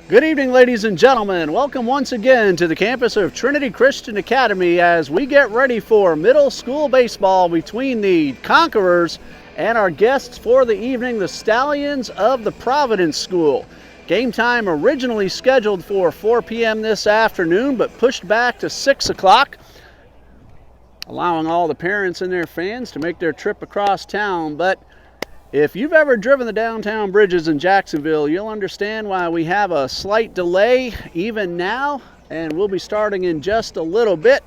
Good evening, ladies and gentlemen. Welcome once again to the campus of Trinity Christian Academy as we get ready for middle school baseball between the Conquerors and our guests for the evening, the Stallions of the Providence School. Game time originally scheduled for 4 p.m. this afternoon, but pushed back to 6 o'clock, allowing all the parents and their fans to make their trip across town. But if you've ever driven the downtown bridges in Jacksonville, you'll understand why we have a slight delay even now, and we'll be starting in just a little bit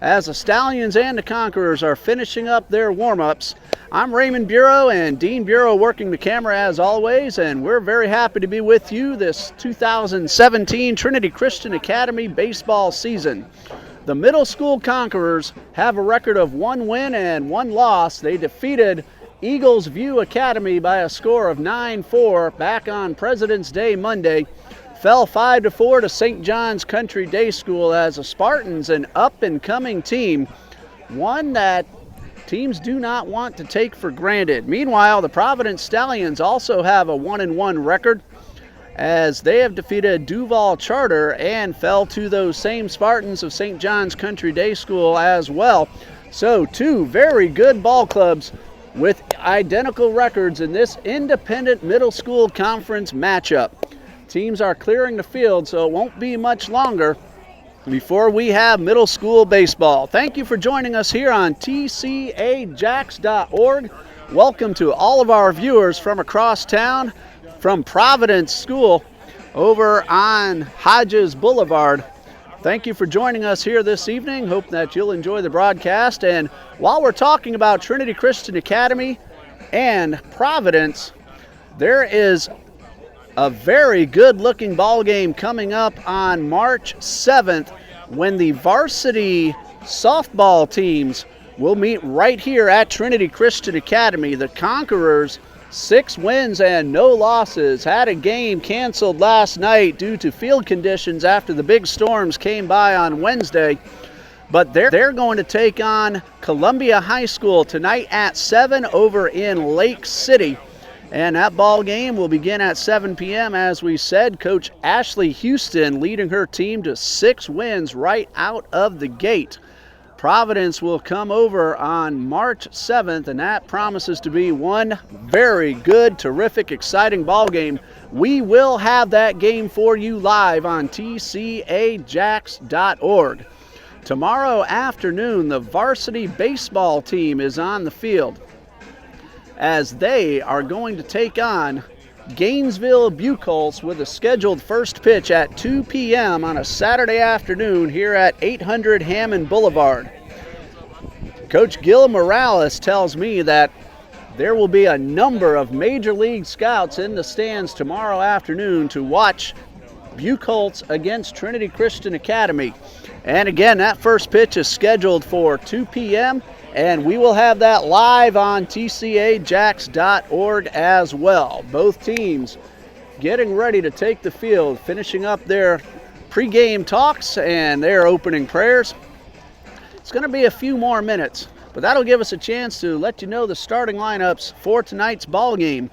as the Stallions and the Conquerors are finishing up their warm-ups. I'm Raymond Bureau, and Dean Bureau working the camera as always, and we're very happy to be with you this 2017 Trinity Christian Academy baseball season. The middle school Conquerors have a record of 1 win and 1 loss. They defeated Eagles View Academy by a score of 9-4 back on President's Day Monday. Fell 5-4 to St. John's Country Day School as the Spartans, an up-and-coming team, one that teams do not want to take for granted. Meanwhile, the Providence Stallions also have a 1-1 record as they have defeated Duval Charter and fell to those same Spartans of St. John's Country Day School as well. So 2 very good ball clubs with identical records in this independent middle school conference matchup. Teams are clearing the field, so it won't be much longer before we have middle school baseball. Thank you for joining us here on tcajax.org. Welcome to all of our viewers from across town, from Providence School over on Hodges Boulevard. Thank you for joining us here this evening. Hope that you'll enjoy the broadcast. And while we're talking about Trinity Christian Academy and Providence, there is a very good-looking ball game coming up on March 7th when the varsity softball teams will meet right here at Trinity Christian Academy. The Conquerors, 6 wins and no losses, had a game canceled last night due to field conditions after the big storms came by on Wednesday. But they're going to take on Columbia High School tonight at 7 over in Lake City. And that ball game will begin at 7 p.m. as we said. Coach Ashley Houston leading her team to 6 wins right out of the gate. Providence will come over on March 7th, and that promises to be one very good, terrific, exciting ball game. We will have that game for you live on tcajax.org. Tomorrow afternoon, the varsity baseball team is on the field as they are going to take on Gainesville Bucolts with a scheduled first pitch at 2 p.m. on a Saturday afternoon here at 800 Hammond Boulevard. Coach Gil Morales tells me that there will be a number of Major League scouts in the stands tomorrow afternoon to watch Bucolts against Trinity Christian Academy. And again, that first pitch is scheduled for 2 p.m., and we will have that live on tcajax.org as well. Both teams getting ready to take the field, finishing up their pregame talks and their opening prayers. It's going to be a few more minutes, but that'll give us a chance to let you know the starting lineups for tonight's ball game.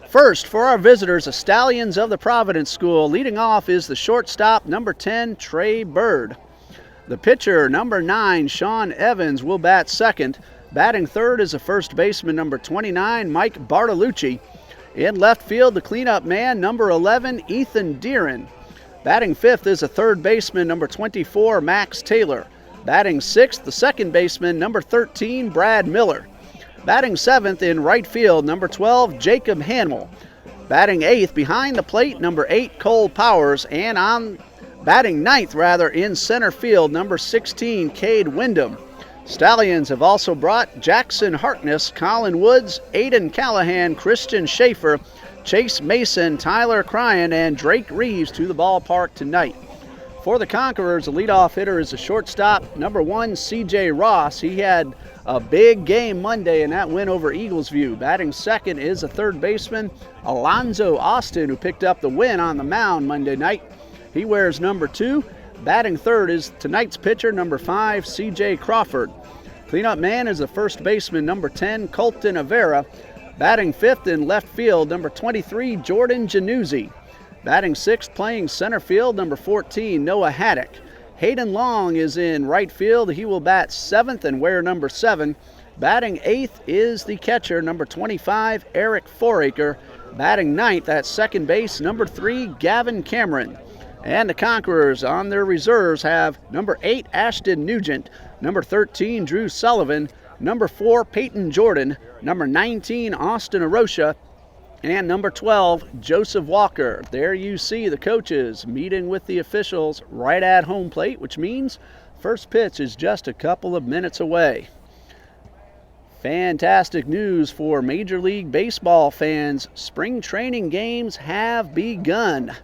First, for our visitors, the Stallions of the Providence School. Leading off is the shortstop, number 10, Trey Bird. The pitcher, number 9, Sean Evans, will bat second. Batting third is the first baseman, number 29, Mike Bartolucci. In left field, the cleanup man, number 11, Ethan Deeren. Batting fifth is the third baseman, number 24, Max Taylor. Batting sixth, the second baseman, number 13, Brad Miller. Batting seventh in right field, number 12, Jacob Hamill. Batting eighth behind the plate, number 8, Cole Powers. And batting ninth in center field, number 16, Cade Wyndham. Stallions have also brought Jackson Harkness, Colin Woods, Aiden Callahan, Christian Schaefer, Chase Mason, Tyler Cryan, and Drake Reeves to the ballpark tonight. For the Conquerors, the leadoff hitter is the shortstop, number 1, C.J. Ross. He had a big game Monday in that win over Eagles View. Batting second is the third baseman, Alonzo Austin, who picked up the win on the mound Monday night. He wears number 2. Batting third is tonight's pitcher, number 5, C.J. Crawford. Cleanup man is the first baseman, number 10, Colton Avera. Batting fifth in left field, number 23, Jordan Januzzi. Batting sixth, playing center field, number 14, Noah Haddock. Hayden Long is in right field. He will bat seventh and wear number 7. Batting eighth is the catcher, number 25, Eric Foraker. Batting ninth at second base, number 3, Gavin Cameron. And the Conquerors on their reserves have number 8, Ashton Nugent, number 13, Drew Sullivan, number 4, Peyton Jordan, number 19, Austin Arosha, and number 12, Joseph Walker. There you see the coaches meeting with the officials right at home plate, which means first pitch is just a couple of minutes away. Fantastic news for Major League Baseball fans. Spring training games have begun.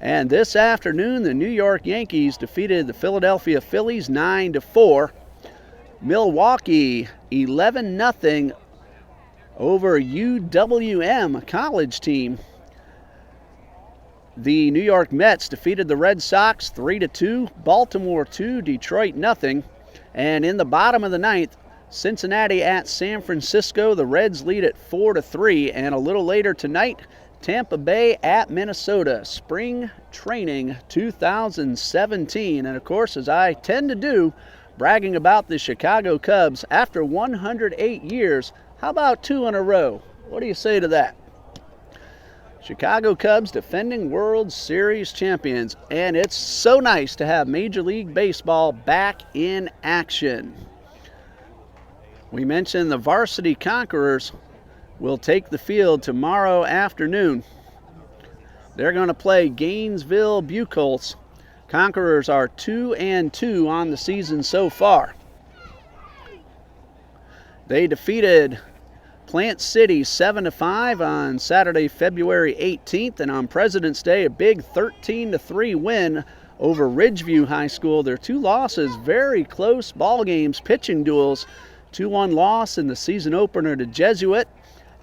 And this afternoon, the New York Yankees defeated the Philadelphia Phillies 9-4. Milwaukee 11-0 over UWM college team. The New York Mets defeated the Red Sox 3-2, Baltimore 2, Detroit 0. And in the bottom of the ninth, Cincinnati at San Francisco. The Reds lead at 4-3. And a little later tonight, Tampa Bay at Minnesota. Spring training 2017. And of course, as I tend to do, bragging about the Chicago Cubs after 108 years. How about 2 in a row? What do you say to that? Chicago Cubs defending World Series champions. And it's so nice to have Major League Baseball back in action. We mentioned the varsity Conquerors will take the field tomorrow afternoon. They're going to play Gainesville Bucolts. Conquerors are 2-2 on the season so far. They defeated Plant City 7-5 on Saturday, February 18th, and on President's Day, a big 13-3 win over Ridgeview High School. Their 2 losses, very close ball games, pitching duels. 2-1 loss in the season opener to Jesuit,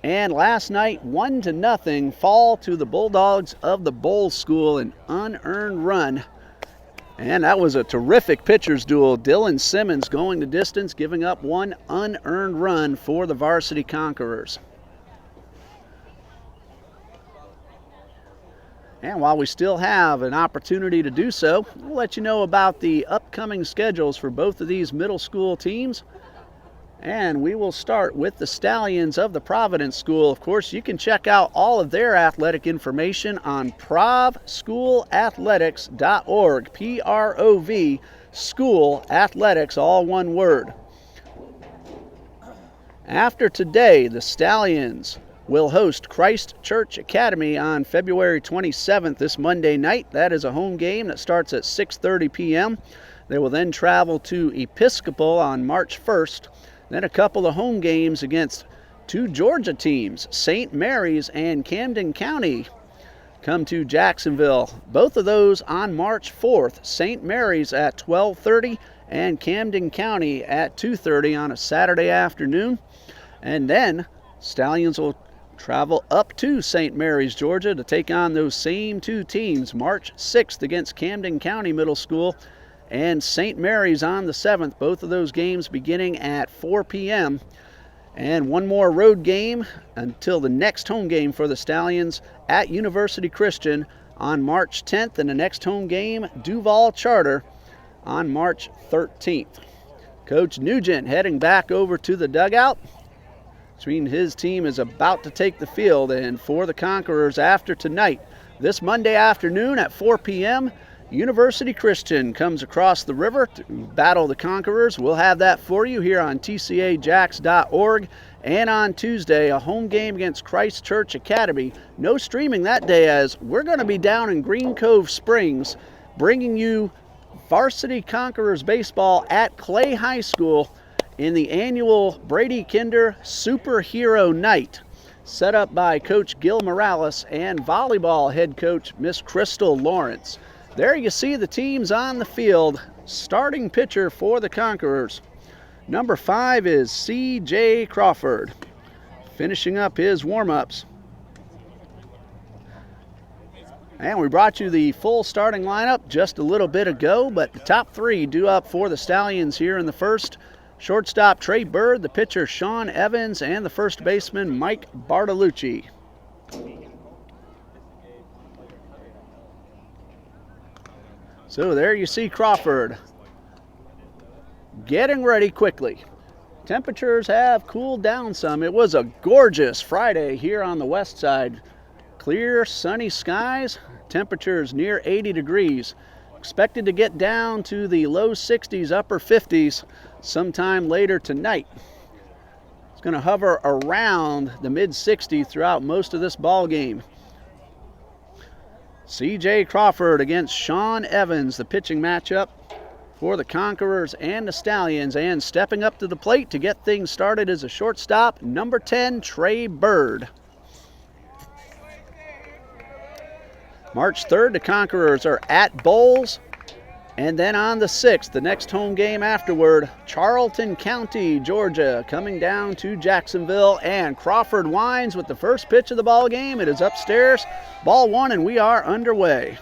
and last night 1-0 fall to the Bulldogs of the Bowl School, an unearned run. And that was a terrific pitcher's duel. Dylan Simmons going the distance, giving up 1 unearned run for the varsity Conquerors. And while we still have an opportunity to do so, we'll let you know about the upcoming schedules for both of these middle school teams. And we will start with the Stallions of the Providence School. Of course, you can check out all of their athletic information on provschoolathletics.org. P-R-O-V, school athletics, all one word. After today, the Stallions will host Christ Church Academy on February 27th, this Monday night. That is a home game that starts at 6:30 p.m. They will then travel to Episcopal on March 1st. Then a couple of home games against 2 Georgia teams, St. Mary's and Camden County, come to Jacksonville. Both of those on March 4th. St. Mary's at 12:30 and Camden County at 2:30 on a Saturday afternoon. And then Stallions will travel up to St. Mary's, Georgia to take on those same 2 teams. March 6th against Camden County Middle School and St. Mary's on the 7th. Both of those games beginning at 4 p.m. And one more road game until the next home game for the Stallions at University Christian on March 10th. And the next home game, Duval Charter, on March 13th. Coach Nugent heading back over to the dugout, which means his team is about to take the field. And for the Conquerors after tonight, this Monday afternoon at 4 p.m., University Christian comes across the river to battle the Conquerors. We'll have that for you here on tcajax.org. And on Tuesday, a home game against Christ Church Academy. No streaming that day, as we're going to be down in Green Cove Springs bringing you varsity Conquerors baseball at Clay High School in the annual Brady Kinder Superhero Night, set up by Coach Gil Morales and volleyball head coach Miss Crystal Lawrence. There you see the teams on the field. Starting pitcher for the Conquerors, number 5 is C.J. Crawford, finishing up his warm-ups. And we brought you the full starting lineup just a little bit ago, but the top 3 due up for the Stallions here in the first. Shortstop Trey Bird, the pitcher Sean Evans, and the first baseman Mike Bartolucci. So there you see Crawford getting ready quickly. Temperatures have cooled down some. It was a gorgeous Friday here on the west side. Clear, sunny skies, temperatures near 80 degrees. Expected to get down to the low 60s, upper 50s sometime later tonight. It's going to hover around the mid 60s throughout most of this ball game. C.J. Crawford against Sean Evans, the pitching matchup for the Conquerors and the Stallions, and stepping up to the plate to get things started is a shortstop, number 10, Trey Bird. March 3rd, the Conquerors are at Bowles, and then on the 6th, the next home game afterward, Charlton County, Georgia, coming down to Jacksonville, and Crawford winds with the first pitch of the ball game. It is upstairs, ball one, and we are underway.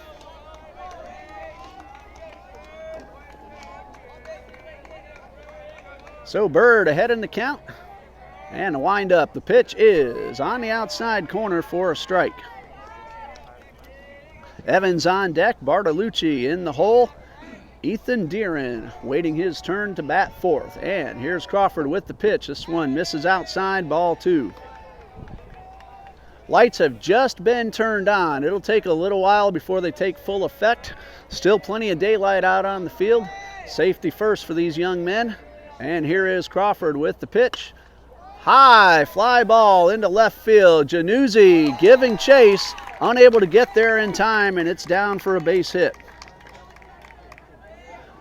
So Bird ahead in the count, and the windup. The pitch is on the outside corner for a strike. Evans on deck, Bartolucci in the hole. Ethan Deeren waiting his turn to bat fourth. And here's Crawford with the pitch. This one misses outside, ball two. Lights have just been turned on. It'll take a little while before they take full effect. Still plenty of daylight out on the field. Safety first for these young men. And here is Crawford with the pitch. High fly ball into left field. Januzzi giving chase, unable to get there in time, and it's down for a base hit.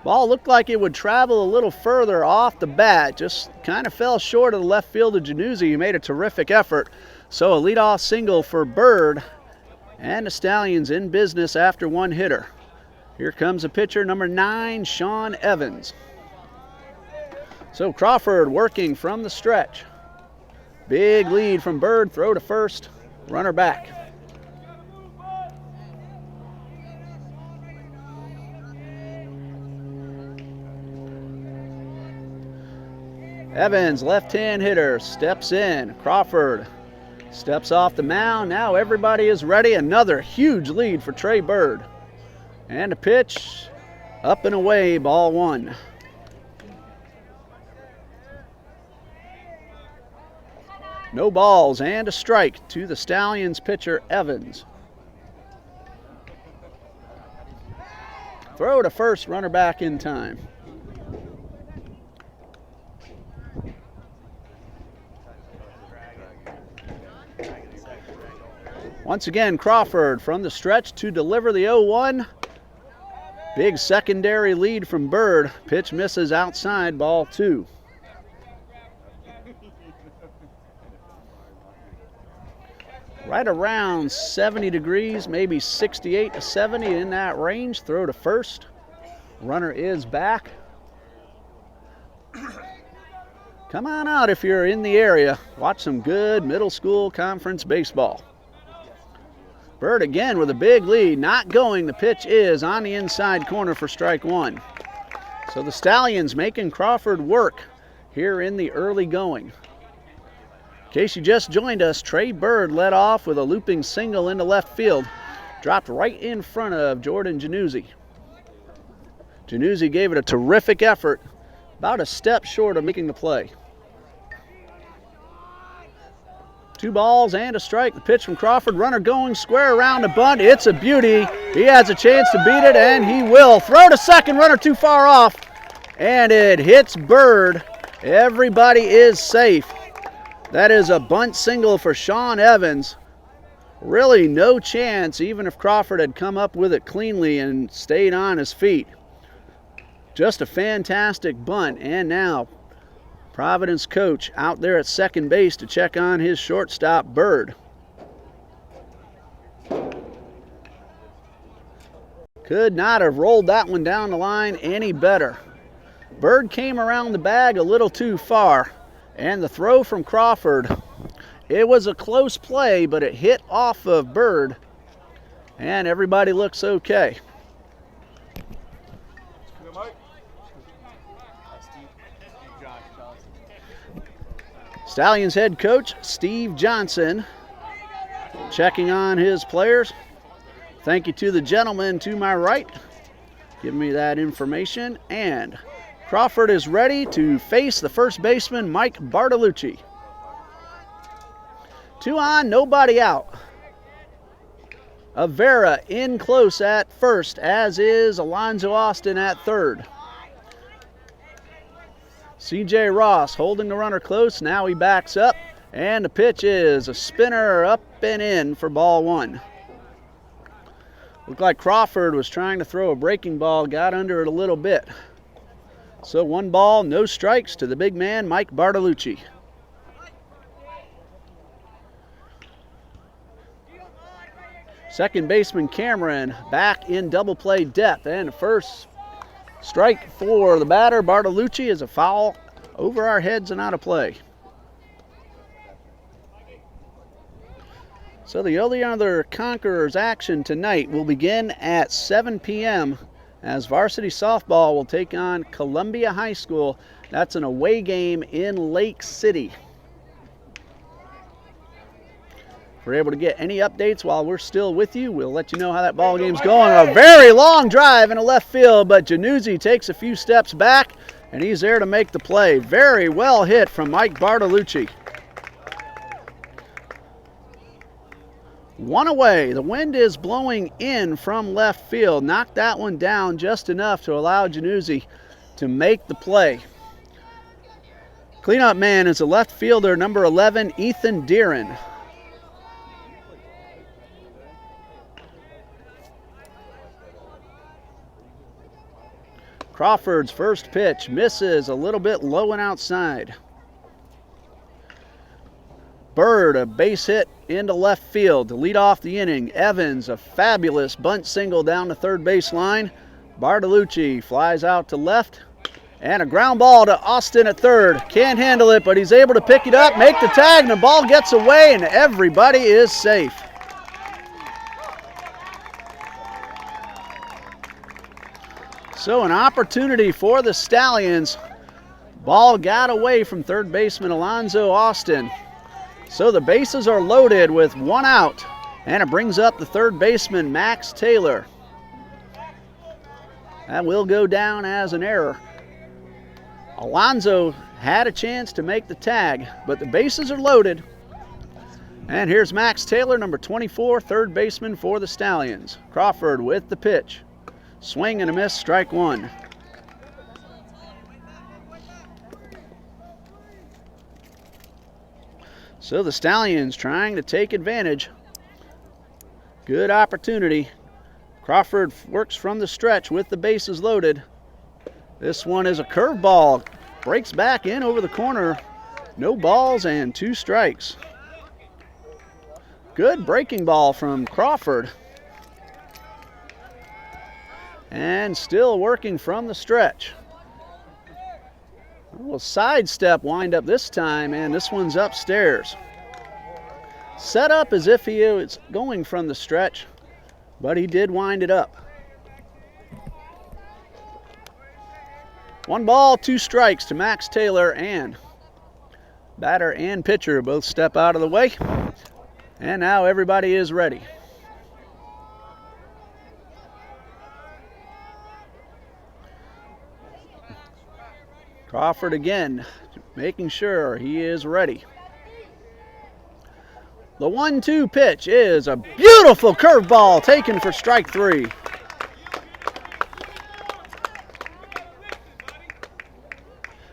Ball looked like it would travel a little further off the bat, just kind of fell short of the left field of Januzzi. He made a terrific effort. So a leadoff single for Bird, and the Stallions in business after one hitter. Here comes a pitcher, number 9, Sean Evans. So Crawford working from the stretch. Big lead from Bird, throw to first, runner back. Evans, left-hand hitter, steps in. Crawford steps off the mound. Now everybody is ready. Another huge lead for Trey Bird. And a pitch, up and away, ball one. No balls and a strike to the Stallions pitcher, Evans. Throw to first, runner back in time. Once again, Crawford from the stretch to deliver the 0-1. Big secondary lead from Bird. Pitch misses outside, ball two. Right around 70 degrees, maybe 68 to 70, in that range. Throw to first. Runner is back. Come on out if you're in the area. Watch some good middle school conference baseball. Bird again with a big lead, not going. The pitch is on the inside corner for strike one. So the Stallions making Crawford work here in the early going. In case you just joined us, Trey Bird led off with a looping single into left field. Dropped right in front of Jordan Januzzi. Januzzi gave it a terrific effort, about a step short of making the play. 2 balls and a strike. The pitch from Crawford. Runner going square around the bunt. It's a beauty. He has a chance to beat it, and he will. Throw to second. Runner too far off, and it hits Bird. Everybody is safe. That is a bunt single for Sean Evans. Really no chance, even if Crawford had come up with it cleanly and stayed on his feet. Just a fantastic bunt. And now Providence coach out there at second base to check on his shortstop, Bird. Could not have rolled that one down the line any better. Bird came around the bag a little too far. And the throw from Crawford, it was a close play, but it hit off of Bird, and everybody looks okay. Stallions head coach Steve Johnson checking on his players. Thank you to the gentleman to my right Give me that information. And Crawford is ready to face the first baseman, Mike Bartolucci. 2 on, nobody out. Avera in close at first, as is Alonzo Austin at third. C.J. Ross holding the runner close. Now he backs up, and the pitch is a spinner up and in for ball 1. Looked like Crawford was trying to throw a breaking ball, got under it a little bit. So 1 ball, no strikes to the big man, Mike Bartolucci. Second baseman Cameron back in double play depth, and the first strike for the batter, Bartolucci, is a foul over our heads and out of play. So the only other Conquerors action tonight will begin at 7 p.m. as varsity softball will take on Columbia High School. That's an away game in Lake City. If we're able to get any updates while we're still with you, we'll let you know how that ball game's going. A very long drive in the left field, but Januzzi takes a few steps back, and he's there to make the play. Very well hit from Mike Bartolucci. 1 away. The wind is blowing in from left field. Knocked that one down just enough to allow Januzzi to make the play. Cleanup man is a left fielder, number 11, Ethan Deeren. Crawford's first pitch misses a little bit low and outside. Bird, a base hit into left field to lead off the inning. Evans, a fabulous bunt single down the third base line. Bartolucci flies out to left. And a ground ball to Austin at third. Can't handle it, but he's able to pick it up, make the tag, and the ball gets away, and everybody is safe. So an opportunity for the Stallions. Ball got away from third baseman Alonzo Austin. So the bases are loaded with 1 out, and it brings up the third baseman, Max Taylor. That will go down as an error. Alonzo had a chance to make the tag, but the bases are loaded. And here's Max Taylor, number 24, third baseman for the Stallions. Crawford with the pitch. Swing and a miss, strike 1. So the Stallions trying to take advantage. Good opportunity. Crawford works from the stretch with the bases loaded. This one is a curveball. Breaks back in over the corner. No balls and 2 strikes. Good breaking ball from Crawford. And still working from the stretch. A little sidestep wind up this time, and this one's upstairs. Set up as if he was going from the stretch, but he did wind it up. 1 ball, 2 strikes to Max Taylor, and batter and pitcher both step out of the way. And now everybody is ready. Crawford again, making sure he is ready. The 1-2 pitch is a beautiful curveball taken for strike 3.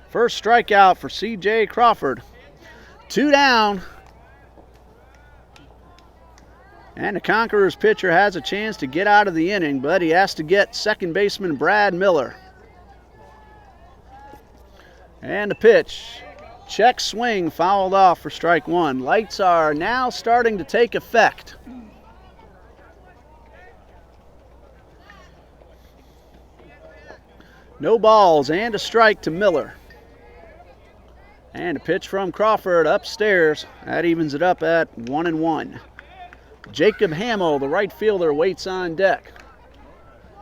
First strikeout for C.J. Crawford. 2 down. And the Conquerors pitcher has a chance to get out of the inning, but he has to get second baseman Brad Miller. And the pitch, check swing, fouled off for strike 1. Lights are now starting to take effect. No balls and a strike to Miller. And a pitch from Crawford upstairs. That evens it up at 1-1. Jacob Hamill, the right fielder, waits on deck.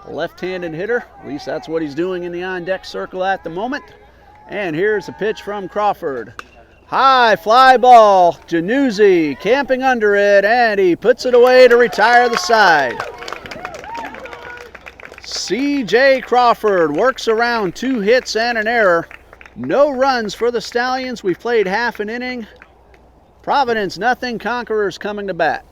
A left-handed hitter, at least that's what he's doing in the on-deck circle at the moment. And here's a pitch from Crawford. High fly ball. Januzzi camping under it, and he puts it away to retire the side. C.J. Crawford works around 2 hits and an error. No runs for the Stallions. We've played half an inning. Providence nothing. Conquerors coming to bat.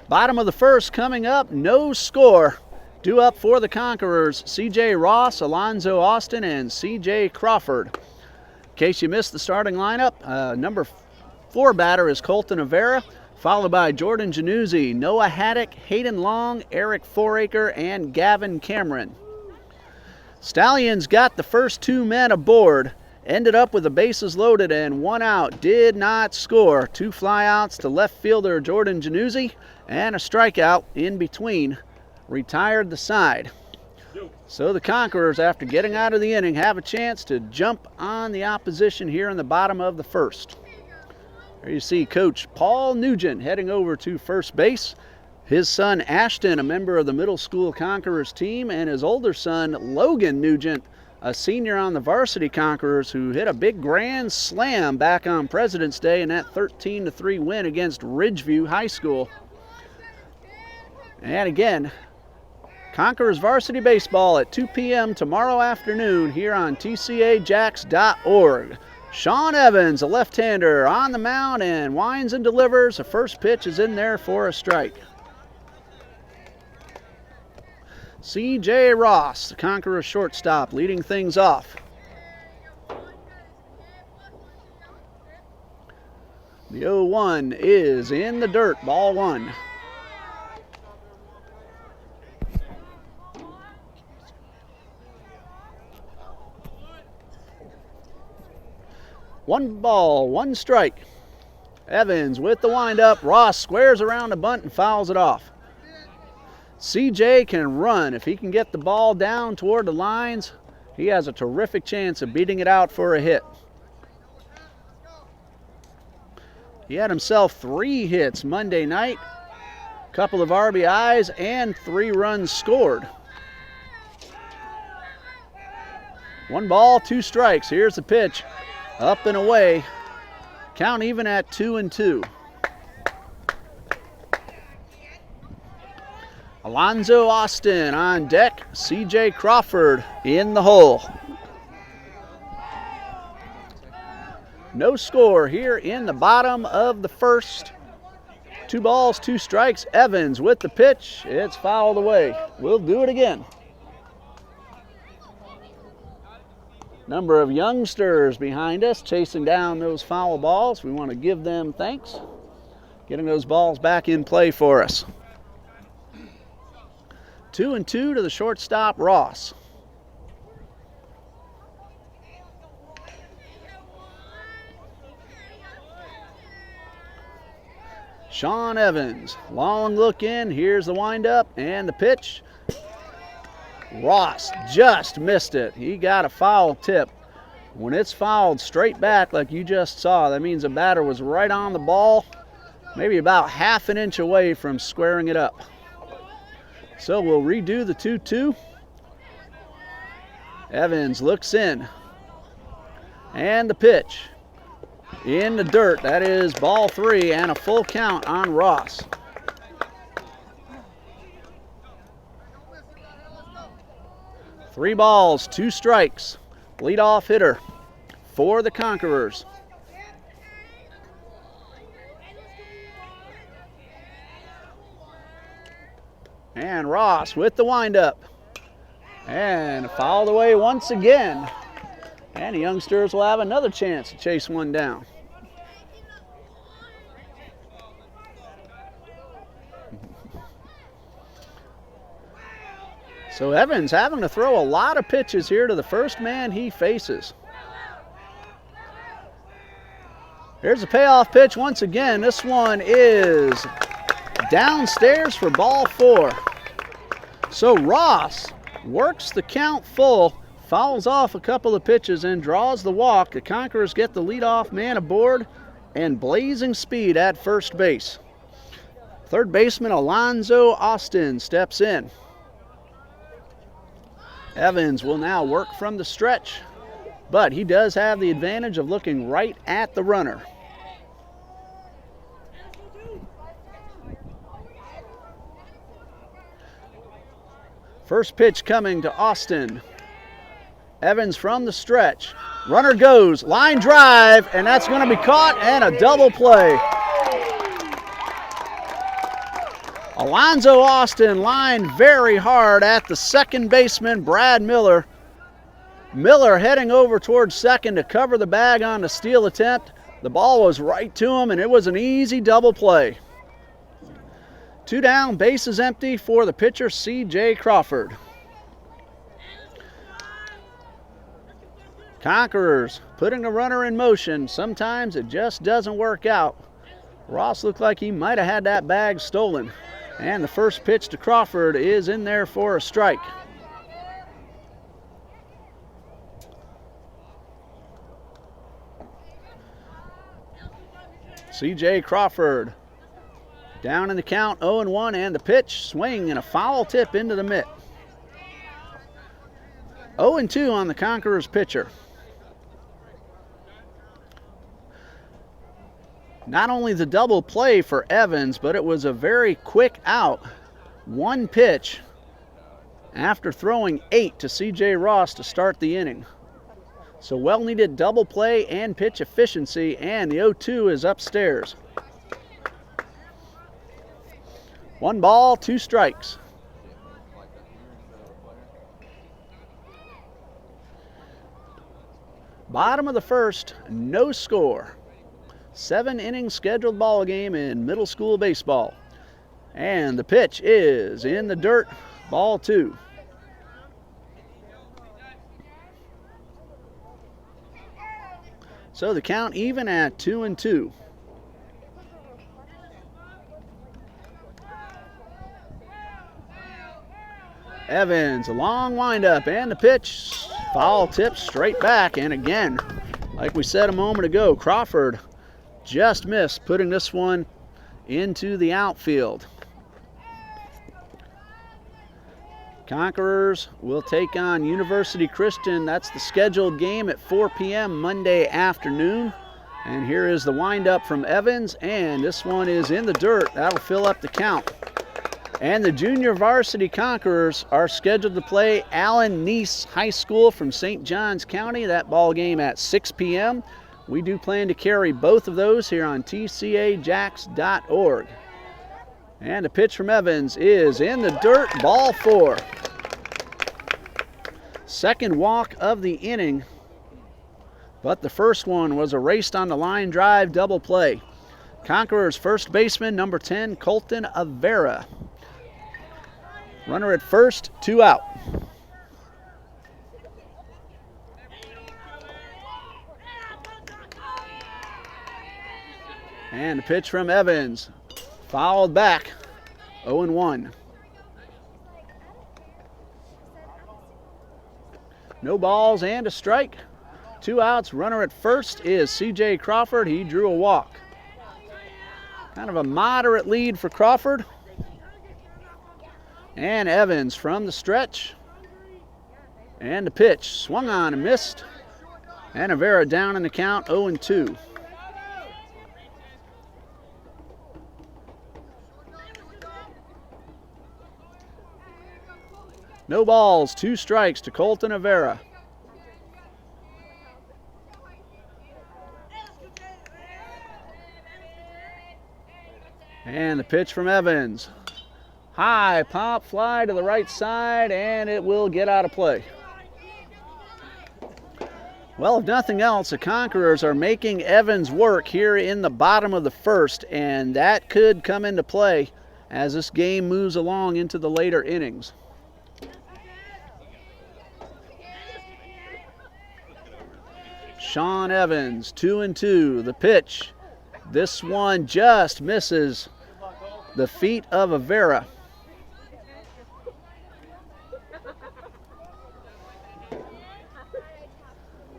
Bottom of the first coming up, no score. Due up for the Conquerors, C.J. Ross, Alonzo Austin, and C.J. Crawford. In case you missed the starting lineup, number 4 batter is Colton Avera, followed by Jordan Januzzi, Noah Haddock, Hayden Long, Eric Foraker, and Gavin Cameron. Stallions got the first 2 men aboard, ended up with the bases loaded and 1 out, did not score. 2 flyouts to left fielder Jordan Januzzi and a strikeout in between. Retired the side. So the Conquerors, after getting out of the inning, have a chance to jump on the opposition here in the bottom of the first. There you see Coach Paul Nugent heading over to first base. His son Ashton, a member of the middle school Conquerors team, and his older son Logan Nugent, a senior on the varsity Conquerors, who hit a big grand slam back on President's Day in that 13-3 win against Ridgeview High School. And again, Conquerors varsity baseball at 2 p.m. tomorrow afternoon here on tcajax.org. Sean Evans, a left-hander, on the mound and winds and delivers. The first pitch is in there for a strike. C.J. Ross, the Conquerors shortstop, leading things off. The 0-1 is in the dirt, ball 1. One ball, 1 strike. Evans with the windup. Ross squares around a bunt and fouls it off. CJ can run. If he can get the ball down toward the lines, he has a terrific chance of beating it out for a hit. He had himself 3 hits Monday night, a couple of RBIs, and 3 runs scored. 1 ball, 2 strikes. Here's the pitch. Up and away. Count even at 2-2. Alonzo Austin on deck. C.J. Crawford in the hole. No score here in the bottom of the first. 2 balls, 2 strikes. Evans with the pitch. It's fouled away. We'll do it again. Number of youngsters behind us chasing down those foul balls. We want to give them thanks. Getting those balls back in play for us. 2-2 to the shortstop, Ross. Sean Evans, long look in. Here's the windup and the pitch. Ross just missed it. He got a foul tip. When it's fouled straight back like you just saw, that means the batter was right on the ball, maybe about half an inch away from squaring it up. So we'll redo the 2-2. Evans looks in. And the pitch. In the dirt. That is ball 3 and a full count on Ross. Three balls, 2 strikes. Leadoff hitter for the Conquerors. And Ross with the windup. And fouled away once again. And the youngsters will have another chance to chase one down. So Evans having to throw a lot of pitches here to the first man he faces. Here's the payoff pitch once again. This one is downstairs for ball 4. So Ross works the count full, fouls off a couple of pitches and draws the walk. The Conquerors get the leadoff man aboard and blazing speed at first base. Third baseman Alonzo Austin steps in. Evans will now work from the stretch, but he does have the advantage of looking right at the runner. First pitch coming to Austin. Evans from the stretch. Runner goes, line drive, and that's going to be caught and a double play. Alonzo Austin lined very hard at the second baseman, Brad Miller. Miller heading over towards second to cover the bag on the steal attempt. The ball was right to him, and it was an easy double play. 2 down, bases empty for the pitcher, C.J. Crawford. Conquerors putting a runner in motion. Sometimes it just doesn't work out. Ross looked like he might have had that bag stolen. And the first pitch to Crawford is in there for a strike. C.J. Crawford down in the count, 0-1, and the pitch, swing, and a foul tip into the mitt. 0-2 on the Conquerors pitcher. Not only the double play for Evans, but it was a very quick out. One pitch after throwing 8 to C.J. Ross to start the inning. So well-needed double play and pitch efficiency, and the 0-2 is upstairs. 1 ball, 2 strikes. Bottom of the first, no score. 7-inning scheduled ball game in middle school baseball. And the pitch is in the dirt, ball 2. So the count even at 2-2. Evans, a long windup, and the pitch, foul tip straight back. And again, like we said a moment ago, Crawford just missed putting this one into the outfield. Conquerors will take on University Christian. That's the scheduled game at 4 p.m. Monday afternoon. And here is the windup from Evans, and this one is in the dirt. That'll fill up the count. And the junior varsity Conquerors are scheduled to play Allen Neese High School from St. Johns County. That ball game at 6 p.m. We do plan to carry both of those here on tcajax.org. And the pitch from Evans is in the dirt, ball 4. Second walk of the inning, but the first one was erased on the line drive double play. Conquerors first baseman, number 10, Colton Avera. Runner at first, 2 out. And the pitch from Evans, fouled back, 0-1. No balls and a strike. 2 outs, runner at first is C.J. Crawford. He drew a walk. Kind of a moderate lead for Crawford. And Evans from the stretch. And the pitch, swung on and missed. And Avera down in the count, 0-2. No balls, 2 strikes to Colton Avera. And the pitch from Evans. High pop fly to the right side, and it will get out of play. Well, if nothing else, the Conquerors are making Evans work here in the bottom of the first, and that could come into play as this game moves along into the later innings. Sean Evans, 2-2. The pitch. This one just misses the feet of Avera.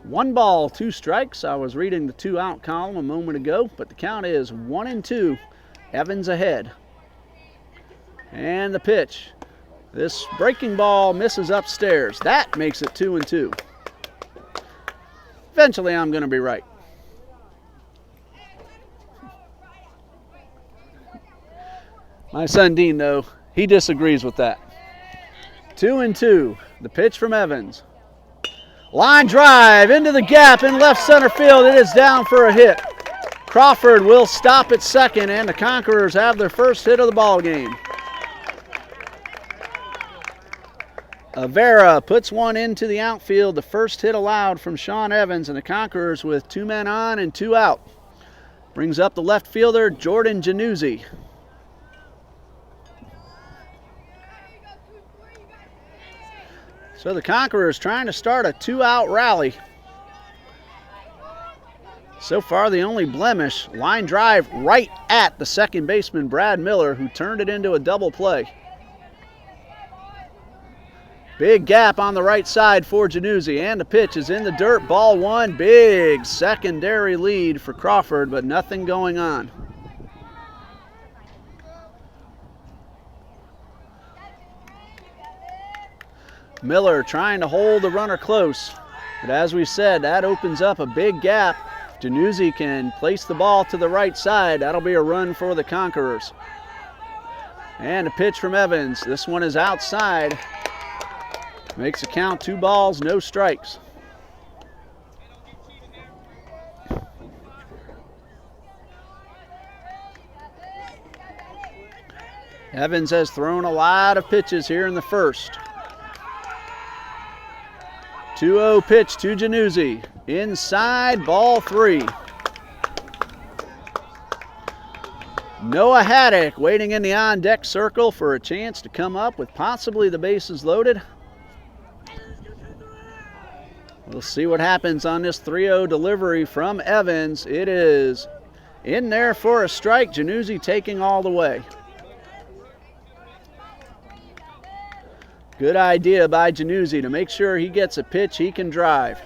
One ball, 2 strikes. I was reading the 2-out column a moment ago, but the count is 1-2. Evans ahead. And the pitch. This breaking ball misses upstairs. That makes it 2-2. Eventually, I'm going to be right. My son Dean, though, he disagrees with that. 2-2. The pitch from Evans. Line drive into the gap in left center field. It is down for a hit. Crawford will stop at second, and the Conquerors have their first hit of the ball game. Avera puts one into the outfield, the first hit allowed from Sean Evans, and the Conquerors with 2 men on and 2 out. Brings up the left fielder, Jordan Januzzi. So the Conquerors trying to start a 2-out rally. So far the only blemish, line drive right at the second baseman, Brad Miller, who turned it into a double play. Big gap on the right side for Januzzi, and the pitch is in the dirt. Ball 1, big secondary lead for Crawford, but nothing going on. Miller trying to hold the runner close, but as we said, that opens up a big gap. Januzzi can place the ball to the right side. That'll be a run for the Conquerors. And a pitch from Evans. This one is outside. Makes the count 2 balls, no strikes. Evans has thrown a lot of pitches here in the first. 2-0 pitch to Januzzi. Inside, ball 3. Noah Haddock waiting in the on-deck circle for a chance to come up with possibly the bases loaded. We'll see what happens on this 3-0 delivery from Evans. It is in there for a strike. Januzzi taking all the way. Good idea by Januzzi to make sure he gets a pitch he can drive.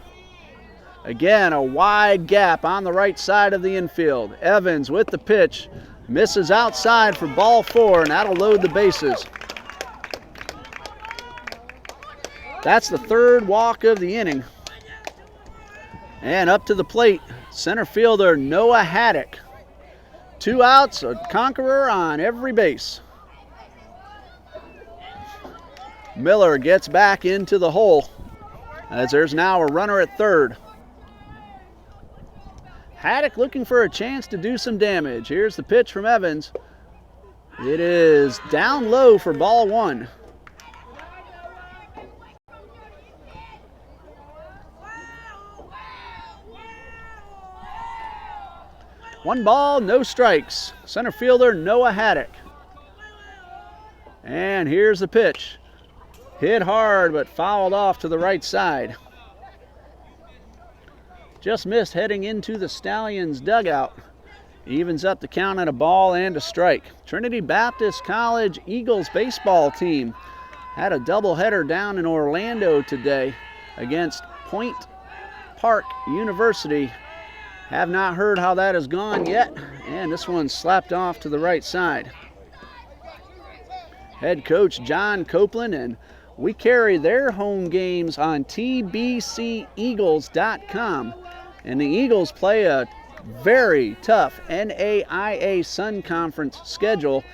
Again, a wide gap on the right side of the infield. Evans with the pitch. Misses outside for ball 4, and that'll load the bases. That's the 3rd walk of the inning. And up to the plate, center fielder Noah Haddock. 2 outs, a Conqueror on every base. Miller gets back into the hole as there's now a runner at 3rd. Haddock looking for a chance to do some damage. Here's the pitch from Evans. It is down low for ball 1. One ball, no strikes. Center fielder Noah Haddock. And here's the pitch. Hit hard, but fouled off to the right side. Just missed heading into the Stallions' dugout. Evens up the count at a ball and a strike. Trinity Baptist College Eagles baseball team had a doubleheader down in Orlando today against Point Park University. Have not heard how that has gone yet, and this one's slapped off to the right side. Head coach John Copeland, and we carry their home games on tbceagles.com. And the Eagles play a very tough NAIA Sun Conference schedule.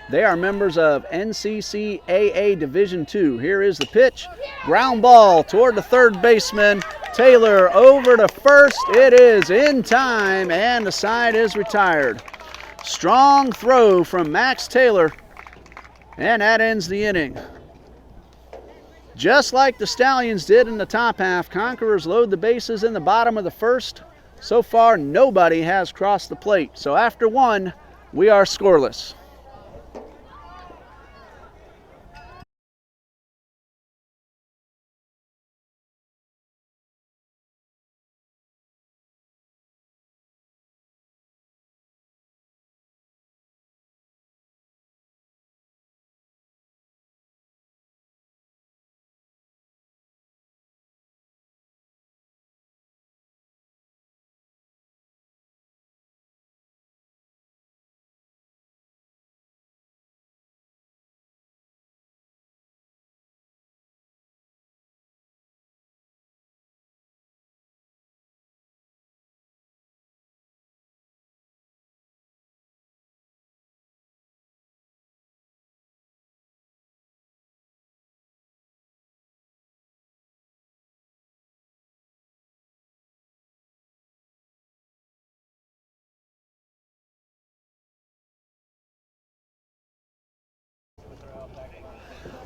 They are members of NCCAA Division II. Here is the pitch. Ground ball toward the 3rd baseman. Taylor over to first. It is in time, and the side is retired. Strong throw from Max Taylor. And that ends the inning. Just like the Stallions did in the top half, Conquerors load the bases in the bottom of the first. So far, nobody has crossed the plate. So after one, we are scoreless.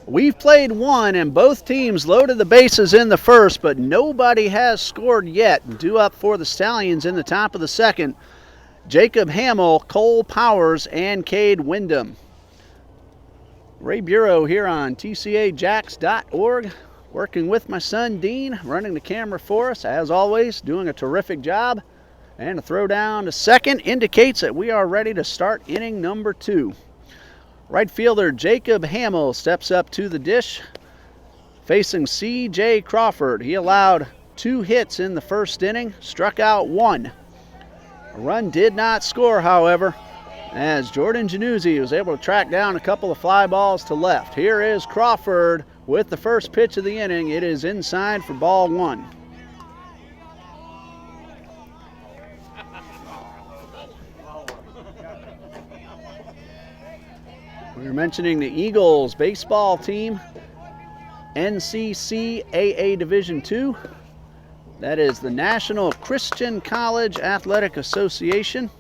We've played one, and both teams loaded the bases in the first, but nobody has scored yet. Due up for the Stallions in the top of the second, Jacob Hamill, Cole Powers, and Cade Wyndham. Ray Bureau here on TCAJax.org, working with my son Dean, running the camera for us, as always, doing a terrific job. And a throw down to second indicates that we are ready to start inning number 2. Right fielder Jacob Hamill steps up to the dish, facing C.J. Crawford. He allowed 2 hits in the first inning, struck out 1. A run did not score, however, as Jordan Januzzi was able to track down a couple of fly balls to left. Here is Crawford with the first pitch of the inning. It is inside for ball 1. We were mentioning the Eagles baseball team, NCCAA Division II. That is the National Christian College Athletic Association.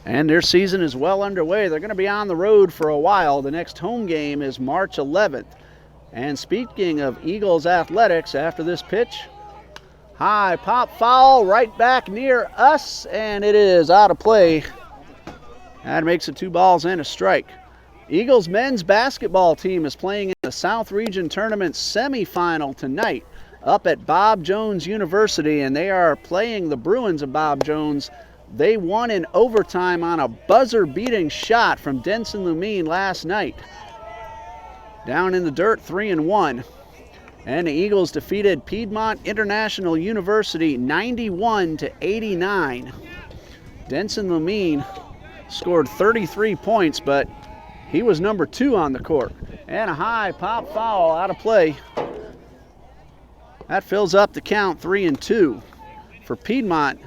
And their season is well underway. They're going to be on the road for a while. The next home game is March 11th. And speaking of Eagles athletics, after this pitch, high pop foul right back near us, and it is out of play. That makes it 2 balls and a strike. Eagles men's basketball team is playing in the South Region Tournament semifinal tonight up at Bob Jones University, and they are playing the Bruins of Bob Jones. They won in overtime on a buzzer-beating shot from Denson Lumine last night. Down in the dirt, 3-1. And the Eagles defeated Piedmont International University 91-89. Denson Lumine scored 33 points, but he was number 2 on the court. And a high pop foul out of play. That fills up the count, 3-2. For Piedmont,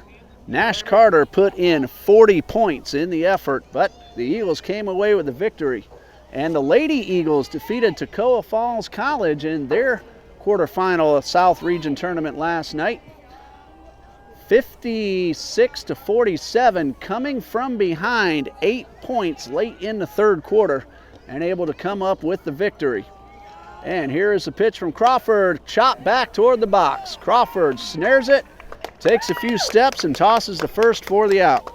Nash Carter put in 40 points in the effort, but the Eagles came away with the victory. And the Lady Eagles defeated Toccoa Falls College in their quarterfinal of South Region Tournament last night. 56-47, coming from behind 8 points late in the third quarter and able to come up with the victory. And here is the pitch from Crawford, chopped back toward the box. Crawford snares it, takes a few steps, and tosses the first for the out.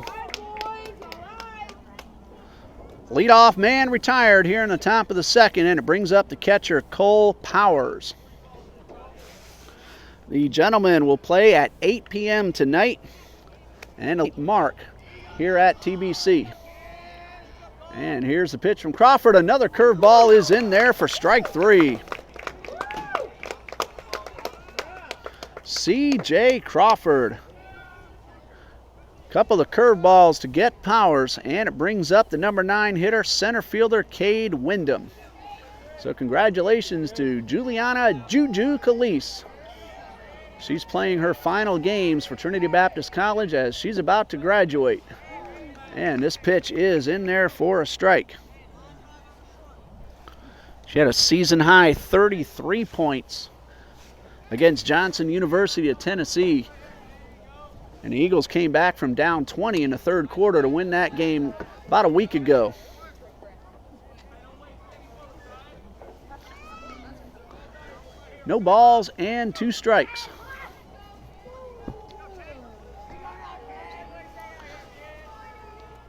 Leadoff man retired here in the top of the second, and it brings up the catcher, Cole Powers. The gentlemen will play at 8 p.m. tonight and a mark here at TBC. And here's the pitch from Crawford. Another curveball is in there for strike 3. C.J. Crawford. Couple of curveballs to get Powers, and it brings up the number 9 hitter, center fielder Cade Wyndham. So congratulations to Juliana Juju Calise. She's playing her final games for Trinity Baptist College as she's about to graduate. And this pitch is in there for a strike. She had a season-high 33 points against Johnson University of Tennessee. And the Eagles came back from down 20 in the third quarter to win that game about a week ago. No balls and 2 strikes.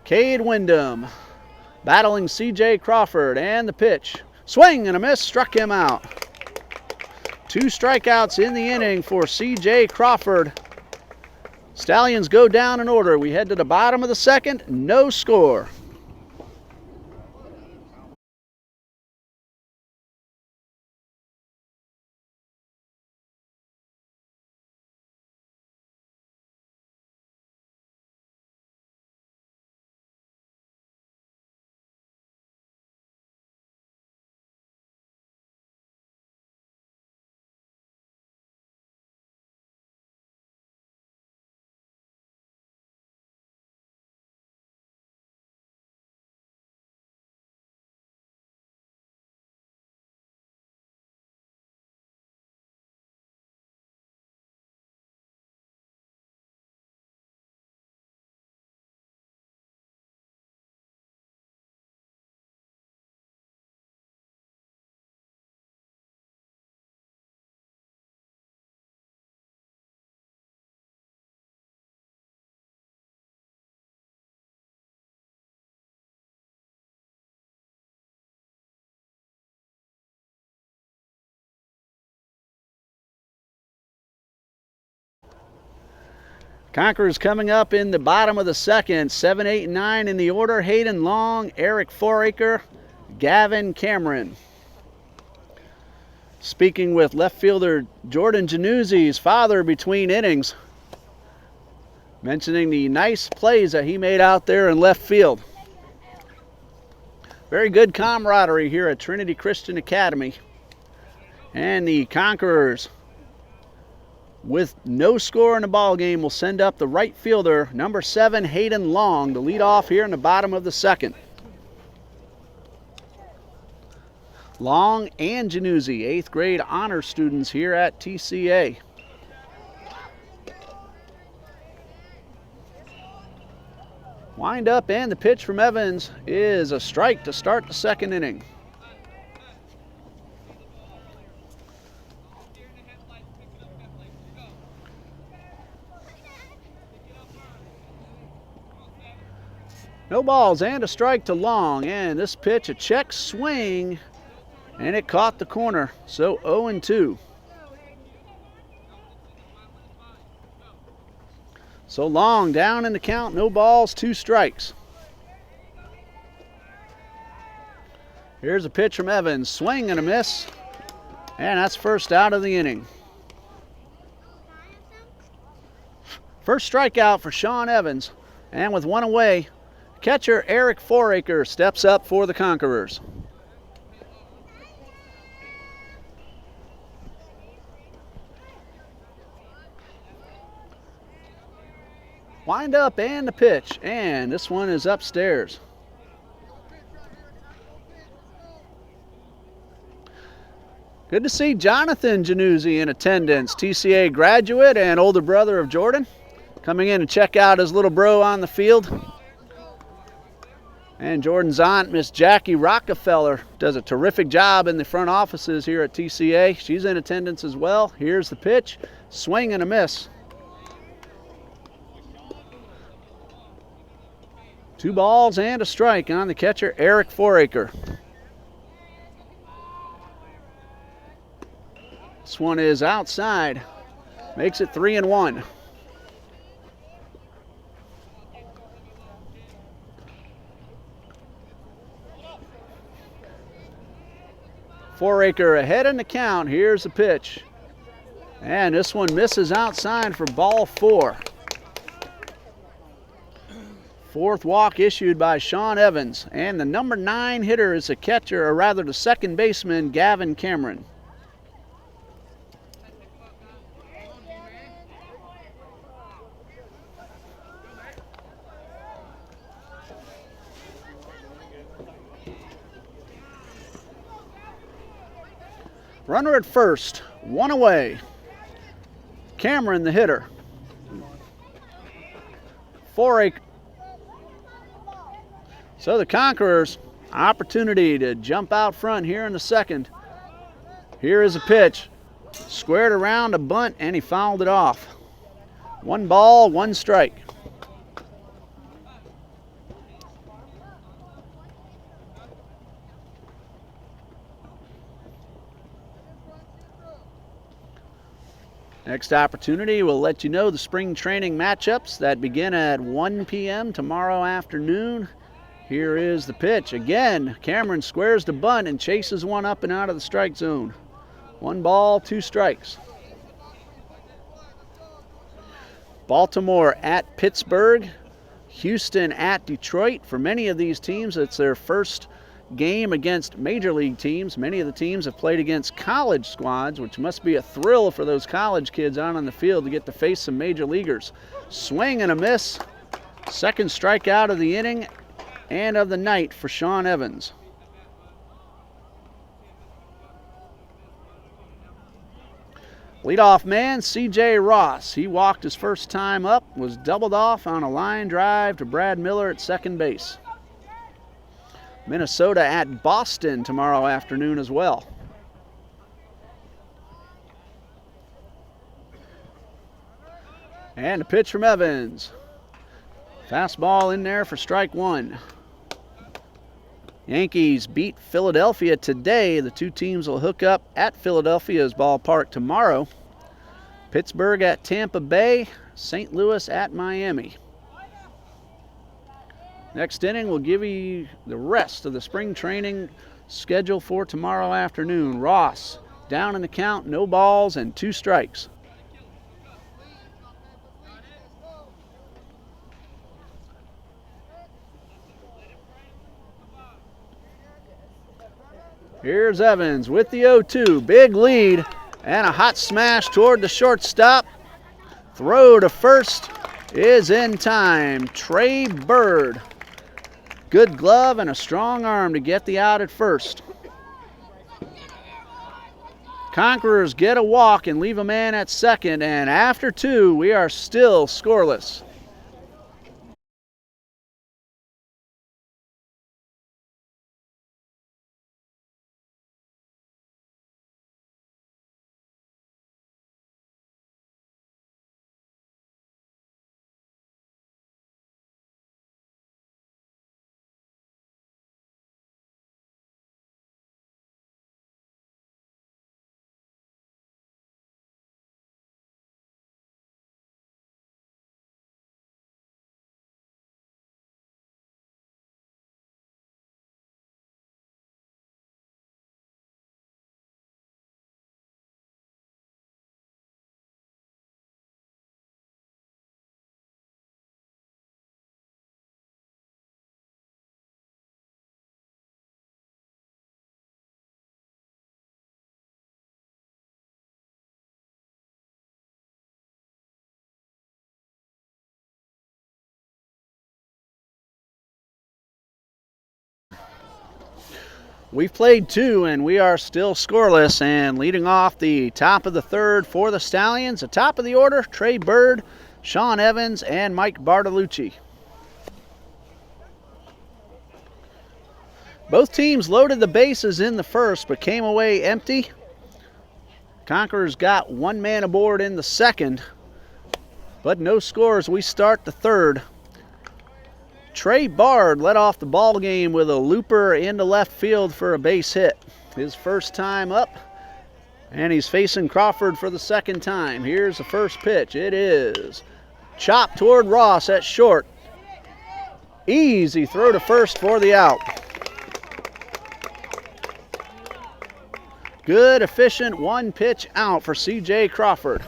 Cade Wyndham battling C.J. Crawford, and the pitch. Swing and a miss, struck him out. 2 strikeouts in the inning for C.J. Crawford. Stallions go down in order. We head to the bottom of the second, no score. Conquerors coming up in the bottom of the second. 7, 8, and 9 in the order. Hayden Long, Eric Foraker, Gavin Cameron. Speaking with left fielder Jordan Januzzi's father between innings, mentioning the nice plays that he made out there in left field. Very good camaraderie here at Trinity Christian Academy. And the Conquerors, with no score in the ball game, will send up the right fielder, number 7, Hayden Long, to lead off here in the bottom of the second. Long and Januzzi, 8th grade honor students here at TCA. Wind up, and the pitch from Evans is a strike to start the second inning. No balls and a strike to Long, and this pitch a check swing, and it caught the corner, so 0-2. So Long down in the count, no balls, 2 strikes. Here's a pitch from Evans, swing and a miss, and that's first out of the inning. First strikeout for Sean Evans, and with 1 away, catcher Eric Foraker steps up for the Conquerors. Wind up and the pitch, and this one is upstairs. Good to see Jonathan Januzzi in attendance, TCA graduate and older brother of Jordan, coming in to check out his little bro on the field. And Jordan's aunt, Miss Jackie Rockefeller, does a terrific job in the front offices here at TCA. She's in attendance as well. Here's the pitch, swing and a miss. 2 balls and a strike on the catcher, Eric Foraker. This one is outside, makes it 3-1. Foraker ahead in the count. Here's the pitch. And this one misses outside for ball 4. 4th walk issued by Sean Evans. And the number 9 hitter is the catcher, or rather the second baseman, Gavin Cameron. Runner at first, 1 away. Cameron, the hitter. Foraker. So the Conquerors, opportunity to jump out front here in the second. Here is a pitch. Squared around a bunt, and he fouled it off. 1 ball, 1 strike. Next opportunity, we'll let you know the spring training matchups that begin at 1 p.m. tomorrow afternoon. Here is the pitch. Again, Cameron squares the bunt and chases one up and out of the strike zone. 1 ball, 2 strikes. Baltimore at Pittsburgh. Houston at Detroit. For many of these teams, it's their first game against major league teams. Many of the teams have played against college squads, which must be a thrill for those college kids out on the field to get to face some major leaguers. Swing and a miss. Second strikeout of the inning and of the night for Sean Evans. Leadoff man, C.J. Ross. He walked his first time up, was doubled off on a line drive to Brad Miller at second base. Minnesota at Boston tomorrow afternoon as well. And a pitch from Evans. Fastball in there for strike 1. Yankees beat Philadelphia today. The two teams will hook up at Philadelphia's ballpark tomorrow. Pittsburgh at Tampa Bay, St. Louis at Miami. Next inning, we'll give you the rest of the spring training schedule for tomorrow afternoon. Ross down in the count, no balls and 2 strikes. Here's Evans with the 0-2. Big lead and a hot smash toward the shortstop. Throw to first is in time. Trey Bird. Good glove and a strong arm to get the out at first. Conquerors get a walk and leave a man at second, and after 2, we are still scoreless. We've played 2 and we are still scoreless, and leading off the top of the 3rd for the Stallions, the top of the order, Trey Bird, Sean Evans, and Mike Bartolucci. Both teams loaded the bases in the first but came away empty. Conquerors got 1 man aboard in the second, but no scores. We start the 3rd. Trey Bard led off the ball game with a looper into left field for a base hit. His first time up, and he's facing Crawford for the second time. Here's the first pitch. It is chopped toward Ross at short. Easy throw to first for the out. Good, efficient 1-pitch out for C.J. Crawford.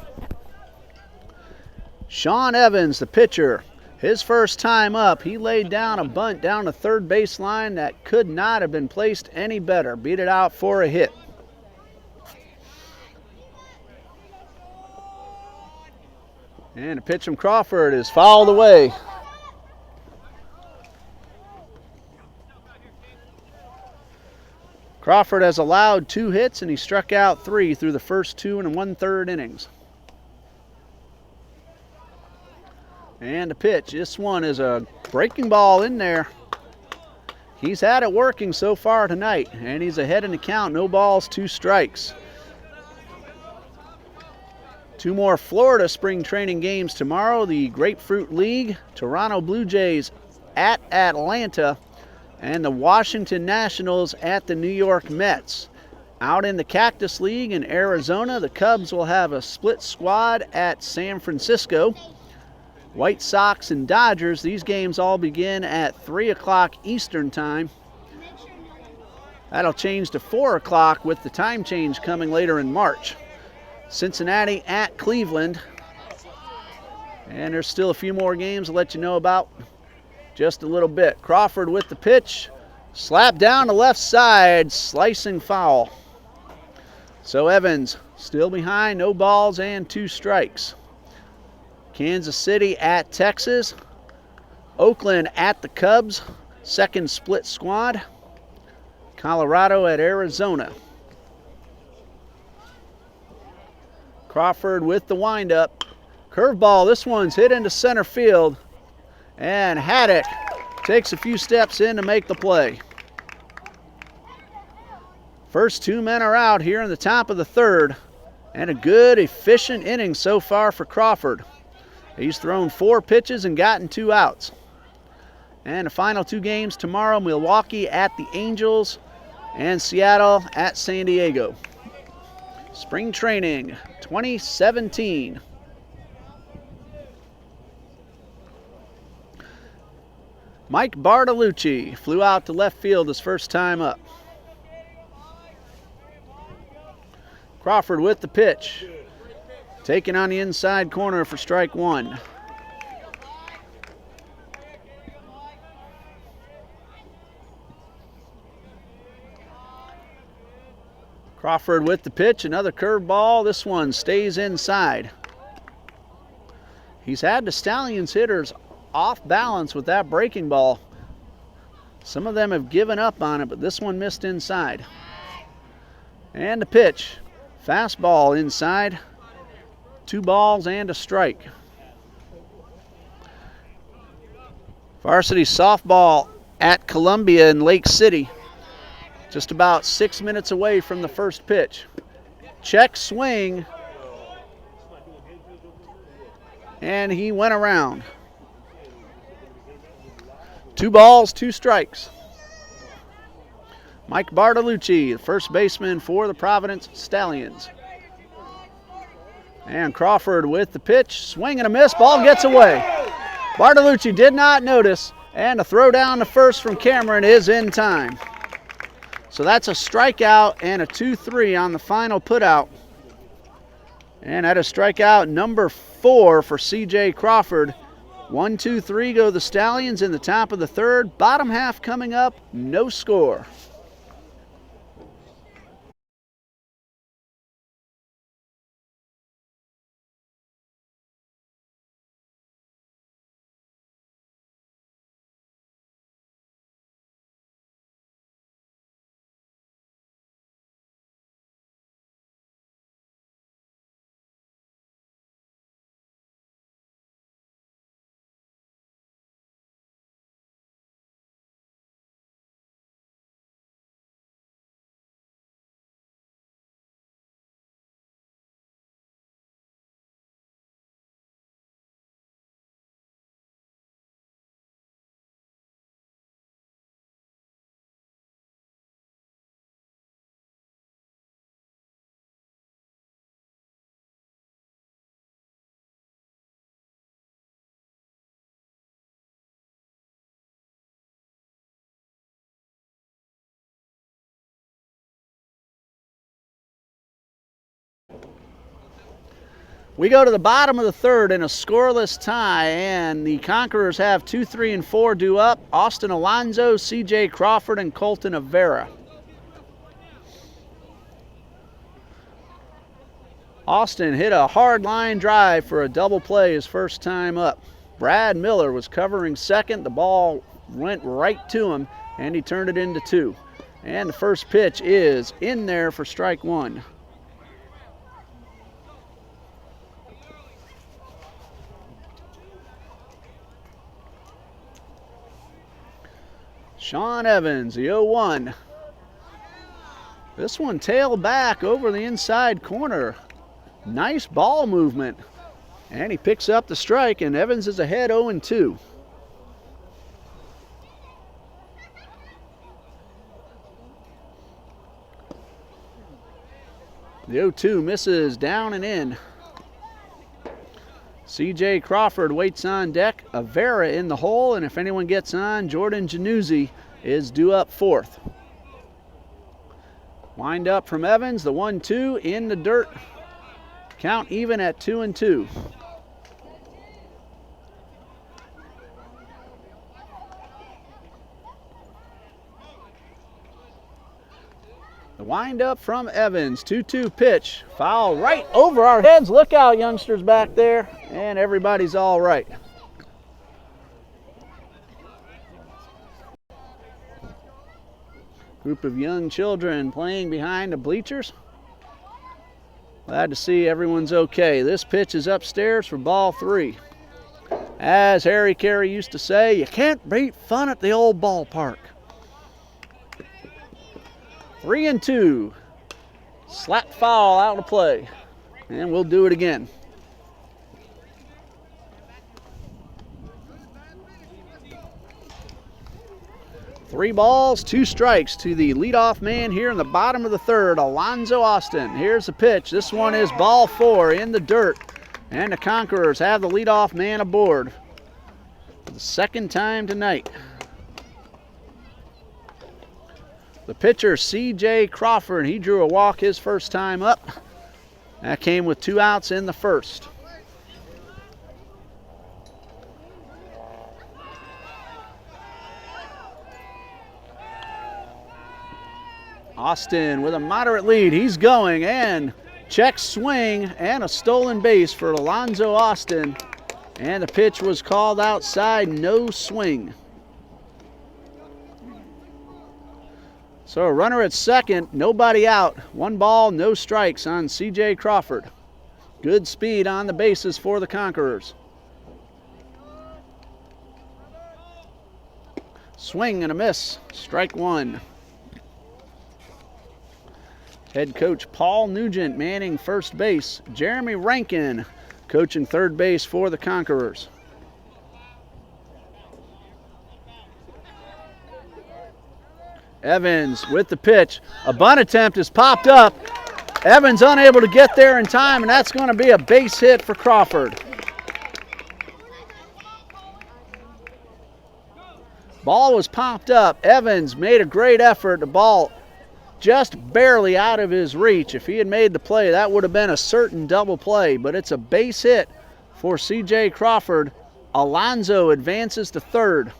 Sean Evans, the pitcher. His first time up, he laid down a bunt down the third baseline that could not have been placed any better. Beat it out for a hit. And a pitch from Crawford is fouled away. Crawford has allowed 2 hits and he struck out 3 through the first 2 1/3 innings. And a pitch. This one is a breaking ball in there. He's had it working so far tonight, and he's ahead in the count. No balls, 2 strikes. Two more Florida spring training games tomorrow. The Grapefruit League, Toronto Blue Jays at Atlanta, and the Washington Nationals at the New York Mets. Out in the Cactus League in Arizona, the Cubs will have a split squad at San Francisco. White Sox and Dodgers, these games all begin at 3 o'clock Eastern time. That'll change to 4 o'clock with the time change coming later in March. Cincinnati at Cleveland. And there's still a few more games to let you know about just a little bit. Crawford with the pitch. Slap down the left side, slicing foul. So Evans still behind, no balls and 2 strikes. Kansas City at Texas. Oakland at the Cubs, second split squad. Colorado at Arizona. Crawford with the windup. Curveball, this one's hit into center field. And Haddock takes a few steps in to make the play. First 2 men are out here in the top of the 3rd. And a good, efficient inning so far for Crawford. He's thrown 4 pitches and gotten 2 outs. And the final 2 games tomorrow, Milwaukee at the Angels and Seattle at San Diego. Spring training 2017. Mike Bartolucci flew out to left field his first time up. Crawford with the pitch. Taken on the inside corner for strike 1. Crawford with the pitch, another curveball. This one stays inside. He's had the Stallions hitters off balance with that breaking ball. Some of them have given up on it, but this one missed inside. And the pitch. Fastball inside. 2 balls and a strike. Varsity softball at Columbia in Lake City. Just about 6 minutes away from the first pitch. Check swing. And he went around. 2 balls, 2 strikes. Mike Bartolucci, the first baseman for the Providence Stallions. And Crawford with the pitch. Swing and a miss. Ball gets away. Bartolucci did not notice. And the throw down to first from Cameron is in time. So that's a strikeout and a 2-3 on the final putout. And that is strikeout number 4 for C.J. Crawford. 1, 2, 3 go the Stallions in the top of the 3rd. Bottom half coming up, no score. We go to the bottom of the 3rd in a scoreless tie, and the Conquerors have 2, 3, and 4 due up. Austin Alonso, C.J. Crawford, and Colton Avera. Austin hit a hard line drive for a double play his first time up. Brad Miller was covering second. The ball went right to him, and he turned it into 2. And the first pitch is in there for strike 1. Sean Evans, the 0-1. This one tailed back over the inside corner. Nice ball movement. And he picks up the strike, and Evans is ahead 0-2. The 0-2 misses down and in. C.J. Crawford waits on deck. Avera in the hole, and if anyone gets on, Jordan Januzzi is due up fourth. Wind up from Evans, the 1-2 in the dirt. Count even at 2-2. The wind up from Evans, 2-2 pitch. Foul right over our heads. Look out, youngsters back there. And everybody's all right. Group of young children playing behind the bleachers. Glad to see everyone's okay. This pitch is upstairs for ball 3. As Harry Carey used to say, you can't beat fun at the old ballpark. 3-2. Slap foul out of play. And we'll do it again. Three balls, 2 strikes to the leadoff man here in the bottom of the third, Alonzo Austin. Here's the pitch. This one is ball 4 in the dirt. And the Conquerors have the leadoff man aboard for the second time tonight. The pitcher, C.J. Crawford, he drew a walk his first time up. That came with 2 outs in the first. Austin with a moderate lead. He's going and check swing and a stolen base for Alonzo Austin. And the pitch was called outside, no swing. So a runner at second, nobody out. 1 ball, no strikes on C.J. Crawford. Good speed on the bases for the Conquerors. Swing and a miss, strike 1. Head coach Paul Nugent manning first base. Jeremy Rankin coaching third base for the Conquerors. Evans with the pitch. A bunt attempt is popped up. Evans unable to get there in time, and that's going to be a base hit for Crawford. Ball was popped up. Evans made a great effort. The ball just barely out of his reach. If he had made the play, that would have been a certain double play, but it's a base hit for C.J. Crawford. Alonzo advances to third.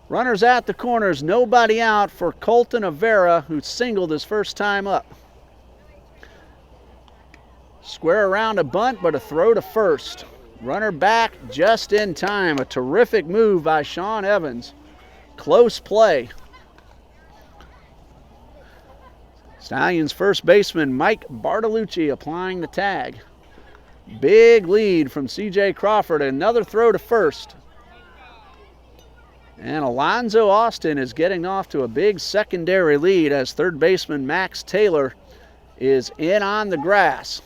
Runners at the corners, nobody out for Colton Avera, who singled his first time up. Square around a bunt, but a throw to first. Runner back just in time. A terrific move by Sean Evans. Close play. Stallions first baseman Mike Bartolucci applying the tag. Big lead from C.J. Crawford. Another throw to first. And Alonzo Austin is getting off to a big secondary lead as third baseman Max Taylor is in on the grass.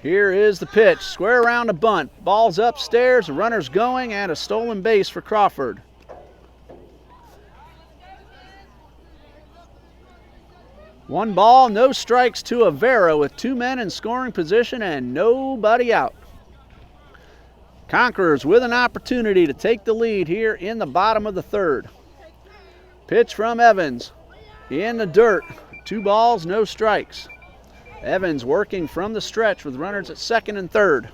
Here is the pitch. Square around a bunt. Ball's upstairs, the runner's going, and a stolen base for Crawford. One ball, no strikes to Avera with 2 men in scoring position and nobody out. Conquerors with an opportunity to take the lead here in the bottom of the third. Pitch from Evans in the dirt. 2 balls, no strikes. Evans working from the stretch with runners at second and third.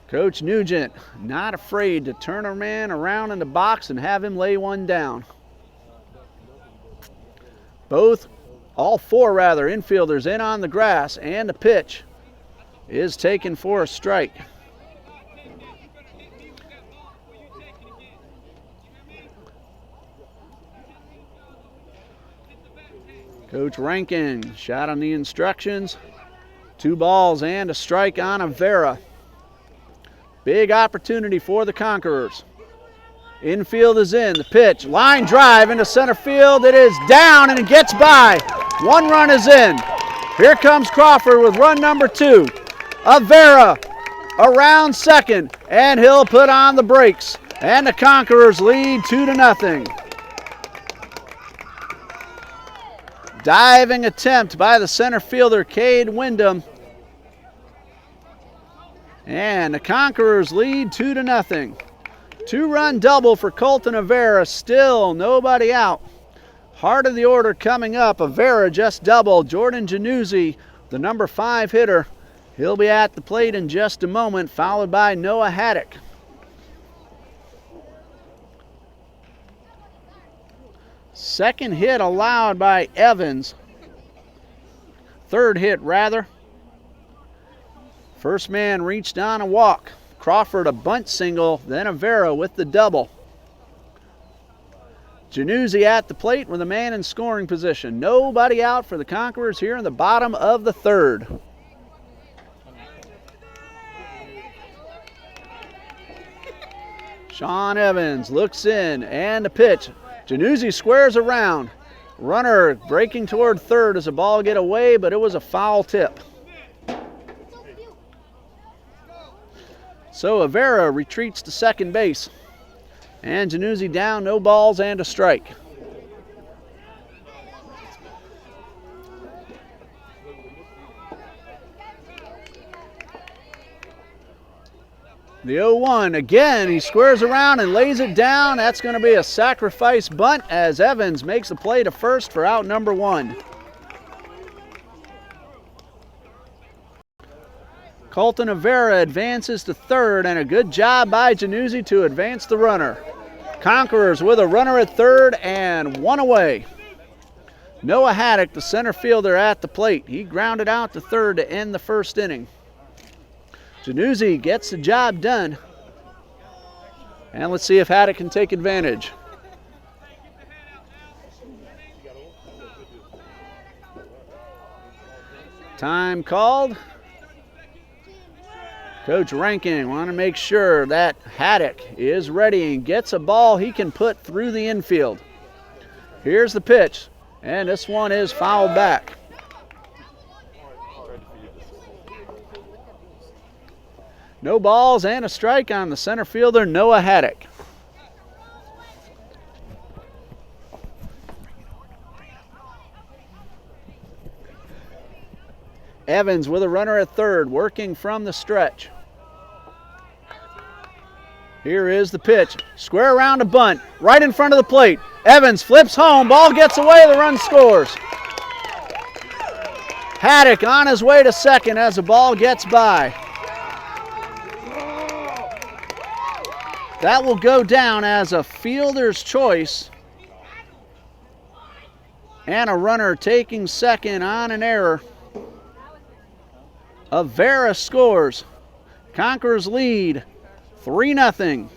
Coach Nugent not afraid to turn a man around in the box and have him lay one down. All four infielders in on the grass, and the pitch is taken for a strike. Coach Rankin shot on the instructions. 2 balls and a strike on Avera. Big opportunity for the Conquerors Infield is in. The pitch. Line drive into center field. It is down and it gets by. 1 run is in. Here comes Crawford with run number 2. Avera around second, and he'll put on the brakes. And the Conquerors lead 2-0. Diving attempt by the center fielder, Cade Wyndham. And the Conquerors lead 2-0. 2-run double for Colton Avera. Still nobody out. Heart of the order coming up. Avera just doubled. Jordan Januzzi, the number 5 hitter. He'll be at the plate in just a moment, followed by Noah Haddock. Second hit allowed by Evans. Third hit, rather. First man reached on a walk. Crawford a bunt single, then Avera with the double. Januzzi at the plate with a man in scoring position. Nobody out for the Conquerors here in the bottom of the 3rd. Sean Evans looks in, and the pitch. Januzzi squares around. Runner breaking toward 3rd as the ball get away, but it was a foul tip. So Avera retreats to second base. And Januzzi down, no balls and a strike. The 0-1 again, he squares around and lays it down. That's going to be a sacrifice bunt as Evans makes the play to first for out number 1. Colton Avera advances to 3rd, and a good job by Januzzi to advance the runner. Conquerors with a runner at 3rd and 1 away. Noah Haddock, the center fielder, at the plate. He grounded out to 3rd to end the 1st inning. Januzzi gets the job done. And let's see if Haddock can take advantage. Time called. Coach Rankin want to make sure that Haddock is ready and gets a ball he can put through the infield. Here's the pitch, and this one is fouled back. No balls and a strike on the center fielder, Noah Haddock. Evans with a runner at 3rd, working from the stretch. Here is the pitch. Square around a bunt, right in front of the plate. Evans flips home, ball gets away, the run scores. Haddock on his way to second as the ball gets by. That will go down as a fielder's choice. And a runner taking second on an error. Avera scores. Conquerors lead 3-0.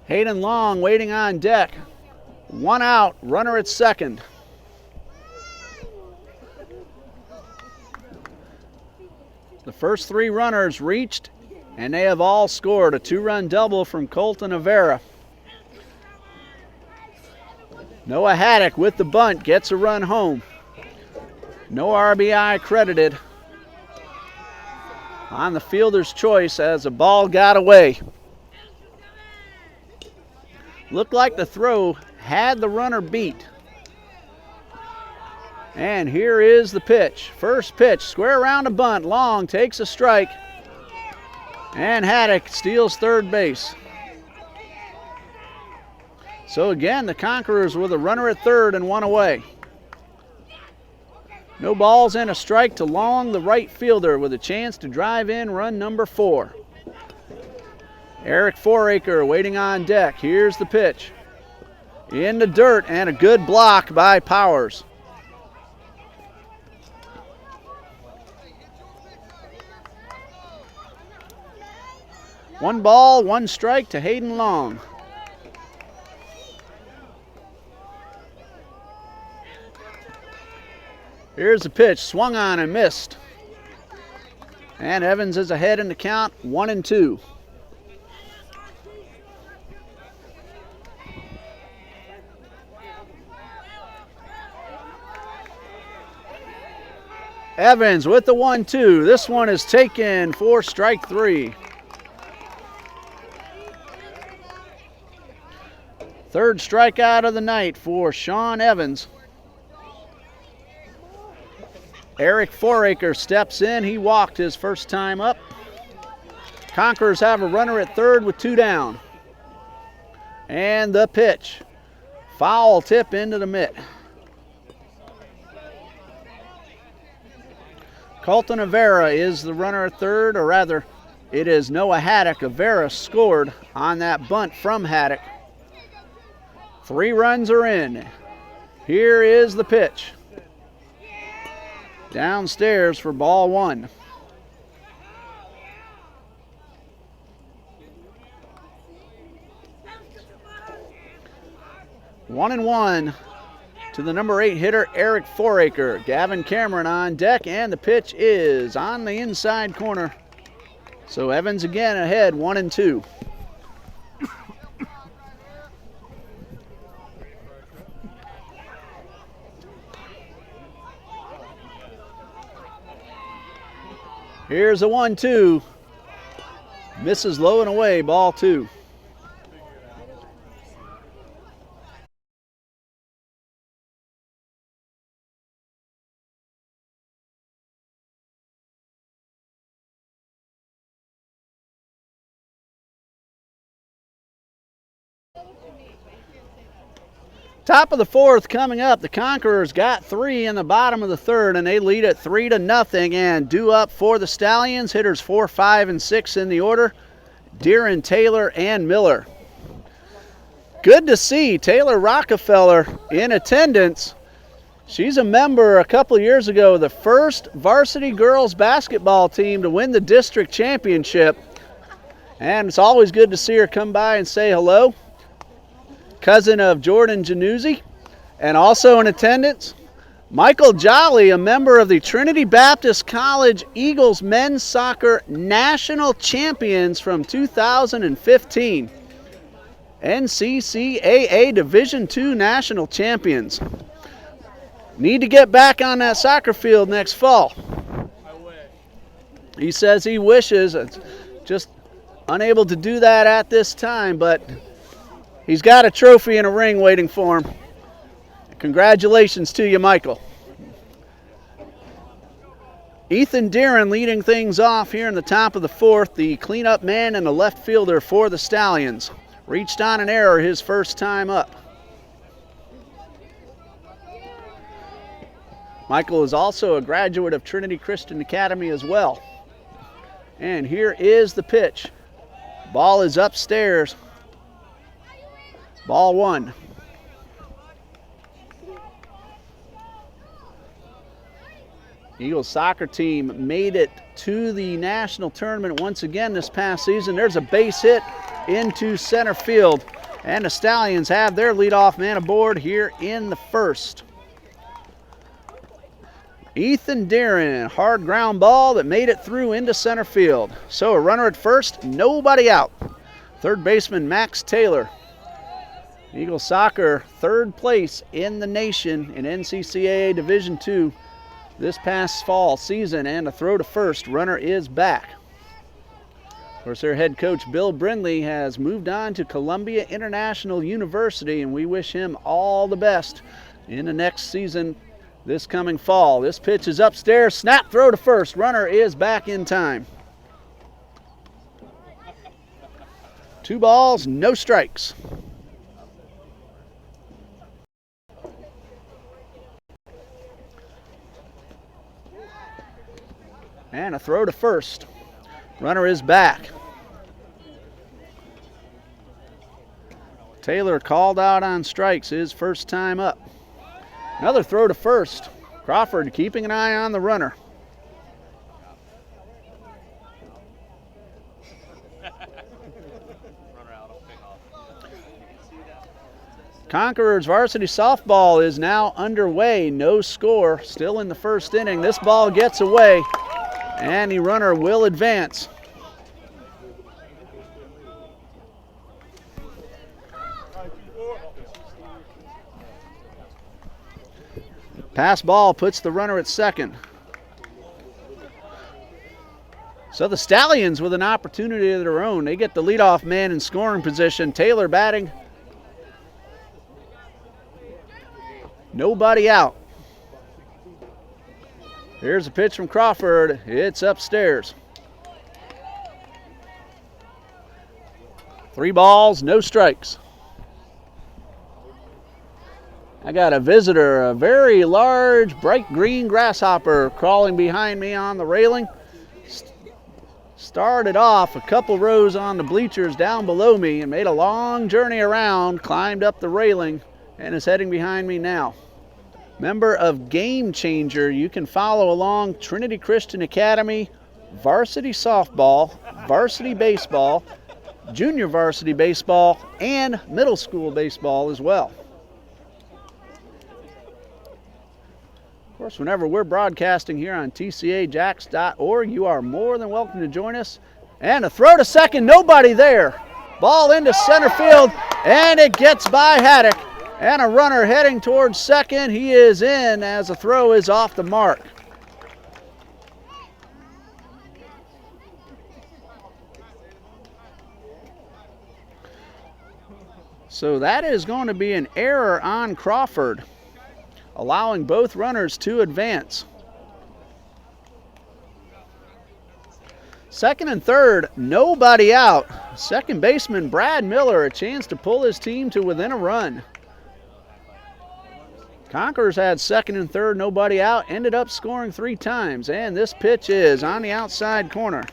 Hayden Long waiting on deck. 1 out, runner at second. The first 3 runners reached, and they have all scored. A 2-run double from Colton Avera. Noah Haddock with the bunt gets a run home. No RBI credited on the fielder's choice as the ball got away. Looked like the throw had the runner beat. And here is the pitch. First pitch, square around a bunt. Long takes a strike. And Haddock steals 3rd base. So again, the Conquerors with a runner at 3rd and 1 away. No balls and a strike to Long, the right fielder, with a chance to drive in run number 4. Eric Foraker waiting on deck. Here's the pitch. In the dirt, and a good block by Powers. One ball, 1 strike to Hayden Long. Here's the pitch, swung on and missed. And Evans is ahead in the count, 1-2. Evans with the 1-2. This one is taken for strike 3. Third strikeout of the night for Sean Evans. Eric Foraker steps in. He walked his first time up. Conquerors have a runner at third with 2 down. And the pitch. Foul tip into the mitt. Colton Avera is the runner at third, or rather, it is Noah Haddock. Avera scored on that bunt from Haddock. 3 runs are in. Here is the pitch. Downstairs for ball 1. One and one to the number 8 hitter, Eric Foraker. Gavin Cameron on deck, and the pitch is on the inside corner. So Evans again ahead, 1-2. Here's a 1-2. Misses low and away, ball 2. Top of the 4th coming up. The Conquerors got 3 in the bottom of the 3rd, and they lead at 3-0. And due up for the Stallions, hitters 4, 5, and 6 in the order, Deeren, Taylor, and Miller. Good to see Taylor Rockefeller in attendance. She's a member a couple years ago of the first varsity girls basketball team to win the district championship. And it's always good to see her come by and say hello. Cousin of Jordan Januzzi. And also in attendance, Michael Jolly, a member of the Trinity Baptist College Eagles men's soccer national champions from 2015. NCCAA Division II national champions. Need to get back on that soccer field next fall. He says he wishes, just unable to do that at this time, but he's got a trophy and a ring waiting for him. Congratulations to you, Michael. Ethan Deeren leading things off here in the top of the 4th, the cleanup man and the left fielder for the Stallions. Reached on an error his first time up. Michael is also a graduate of Trinity Christian Academy as well. And here is the pitch. Ball is upstairs. Ball 1. Eagles soccer team made it to the national tournament once again this past season. There's a base hit into center field, and the Stallions have their leadoff man aboard here in the 1st. Ethan Deeren, hard ground ball that made it through into center field. So a runner at first, nobody out. Third baseman Max Taylor. Eagles soccer 3rd place in the nation in NCCAA Division II this past fall season, and a throw to first. Runner is back. Of course, their head coach Bill Brindley has moved on to Columbia International University, and we wish him all the best in the next season this coming fall. This pitch is upstairs. Snap throw to first. Runner is back in time. 2 balls, no strikes. And a throw to first. Runner is back. Taylor called out on strikes his first time up. Another throw to first. Crawford keeping an eye on the runner. Conquerors varsity softball is now underway. No score, still in the 1st inning. This ball gets away, and the runner will advance. Pass ball puts the runner at second. So the Stallions with an opportunity of their own. They get the leadoff man in scoring position. Taylor batting. Nobody out. Here's a pitch from Crawford. It's upstairs. 3 balls, no strikes. I got a visitor, a very large, bright green grasshopper crawling behind me on the railing. Started off a couple rows on the bleachers down below me and made a long journey around, climbed up the railing, and is heading behind me now. Member of Game Changer, you can follow along Trinity Christian Academy, varsity softball, varsity baseball, junior varsity baseball, and middle school baseball as well. Of course, whenever we're broadcasting here on tcajax.org, you are more than welcome to join us. And a throw to second, nobody there. Ball into center field, and it gets by Haddock. And a runner heading towards second. He is in as the throw is off the mark. So that is going to be an error on Crawford, allowing both runners to advance. Second and third, nobody out. Second baseman Brad Miller, a chance to pull his team to within a run. Conquerors had second and third, nobody out, ended up scoring 3 times, and this pitch is on the outside corner.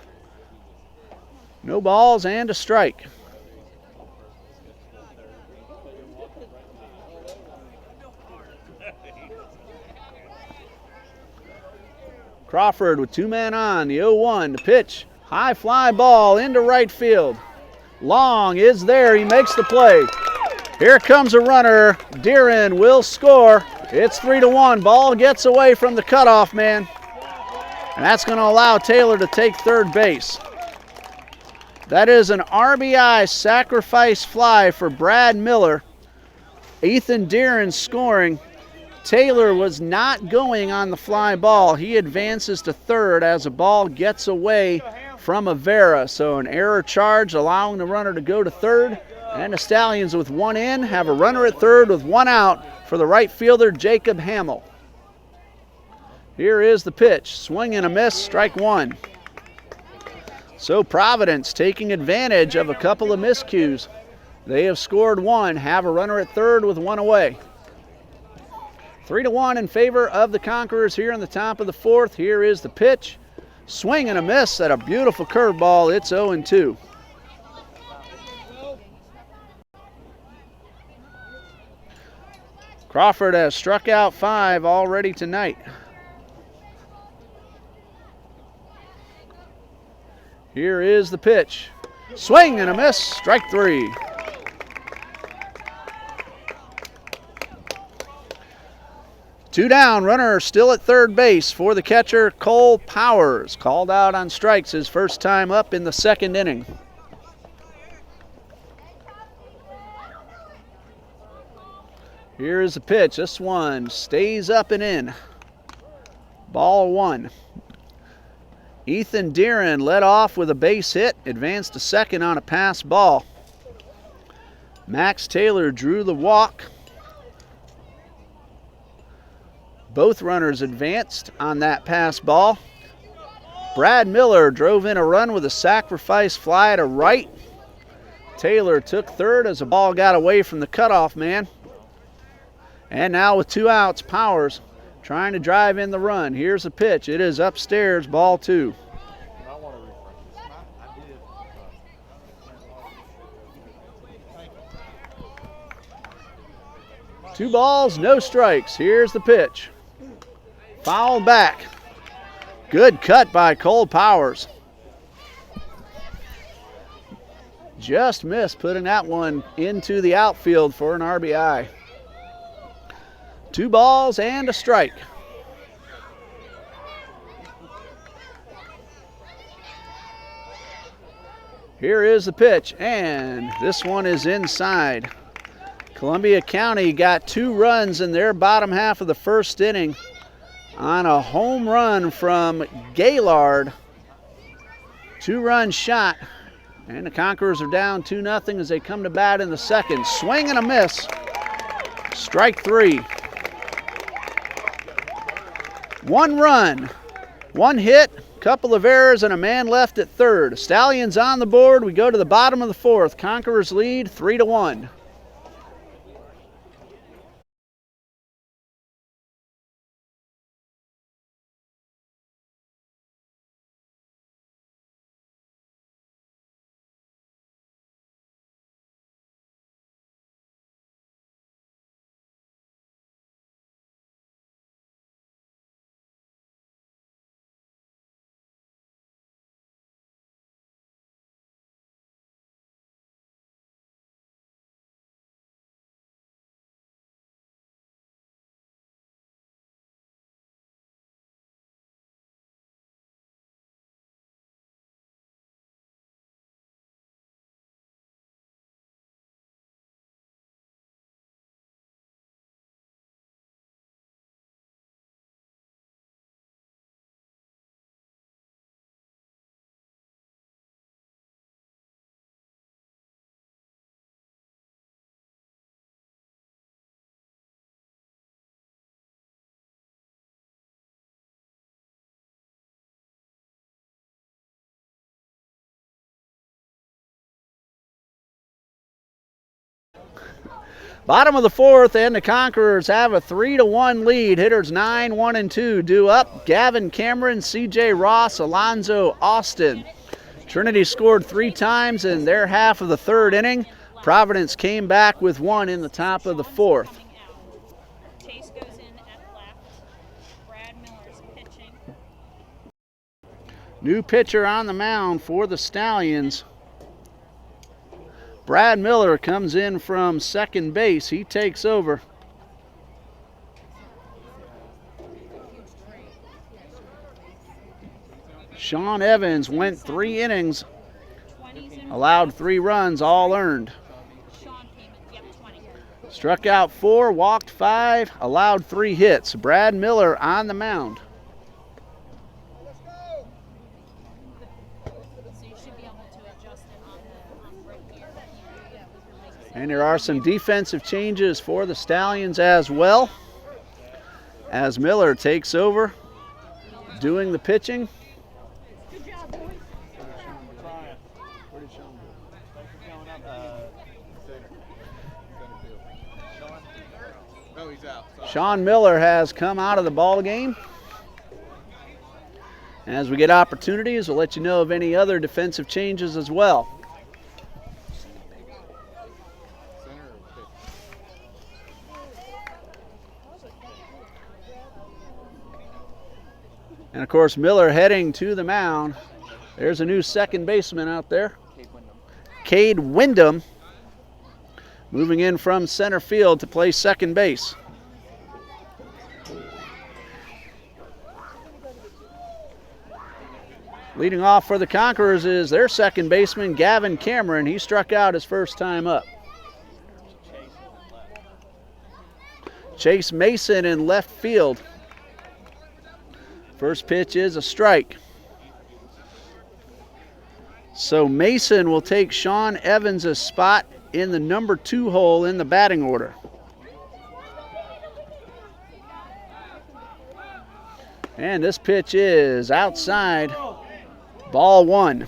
No balls and a strike. Crawford with 2 men on, the 0-1, the pitch, high fly ball into right field. Long is there, he makes the play. Here comes a runner, Deeren will score. It's 3-1, ball gets away from the cutoff man. And that's going to allow Taylor to take third base. That is an RBI sacrifice fly for Brad Miller. Ethan Deeren scoring. Taylor was not going on the fly ball. He advances to third as the ball gets away from Avera. So an error charge allowing the runner to go to third. And the Stallions with 1 in have a runner at third with 1 out for the right fielder Jacob Hamill. Here is the pitch. Swing and a miss, strike 1. So Providence taking advantage of a couple of miscues. They have scored 1, have a runner at third with 1 away. 3-1 in favor of the Conquerors here in the top of the 4th. Here is the pitch. Swing and a miss at a beautiful curveball. It's 0-2. Crawford has struck out 5 already tonight. Here is the pitch. Swing and a miss, strike 3. Two down, runner still at third base for the catcher, Cole Powers. Called out on strikes his first time up in the 2nd inning. Here is the pitch. This one stays up and in. Ball 1. Ethan Deeren led off with a base hit, advanced to second on a pass ball. Max Taylor drew the walk. Both runners advanced on that pass ball. Brad Miller drove in a run with a sacrifice fly to right. Taylor took third as the ball got away from the cutoff man. And now with 2 outs, Powers trying to drive in the run. Here's the pitch. It is upstairs, ball 2. 2 balls, no strikes. Here's the pitch. Foul back. Good cut by Cole Powers. Just missed putting that one into the outfield for an RBI. 2 balls and a strike. Here is the pitch, and this one is inside. Columbia County got 2 runs in their bottom half of the first inning on a home run from Gaylord. 2-run shot, and the Conquerors are down 2-0 as they come to bat in the second. Swing and a miss. Strike 3. 1 run, 1 hit, couple of errors, and a man left at third. Stallions on the board. We go to the bottom of the 4th. Conquerors lead 3-1. Bottom of the 4th, and the Conquerors have a 3-1 lead. Hitters 9, 1, and 2 due up. Gavin Cameron, C.J. Ross, Alonzo Austin. Trinity scored 3 times in their half of the 3rd inning. Providence came back with 1 in the top of the 4th. Chase goes in at left. Brad Miller's pitching. New pitcher on the mound for the Stallions. Brad Miller comes in from second base. He takes over. Sean Evans went 3 innings, allowed 3 runs, all earned. Struck out 4, walked 5, allowed 3 hits. Brad Miller on the mound. And there are some defensive changes for the Stallions as well, as Miller takes over doing the pitching. Good job, boys. Sean Miller has come out of the ball game. As we get opportunities, we'll let you know of any other defensive changes as well. And of course, Miller heading to the mound. There's a new second baseman out there. Cade Wyndham moving in from center field to play second base. Leading off for the Conquerors is their second baseman, Gavin Cameron. He struck out his first time up. Chase Mason in left field. First pitch is a strike. So Mason will take Sean Evans' spot in the number 2 hole in the batting order. And this pitch is outside. Ball 1.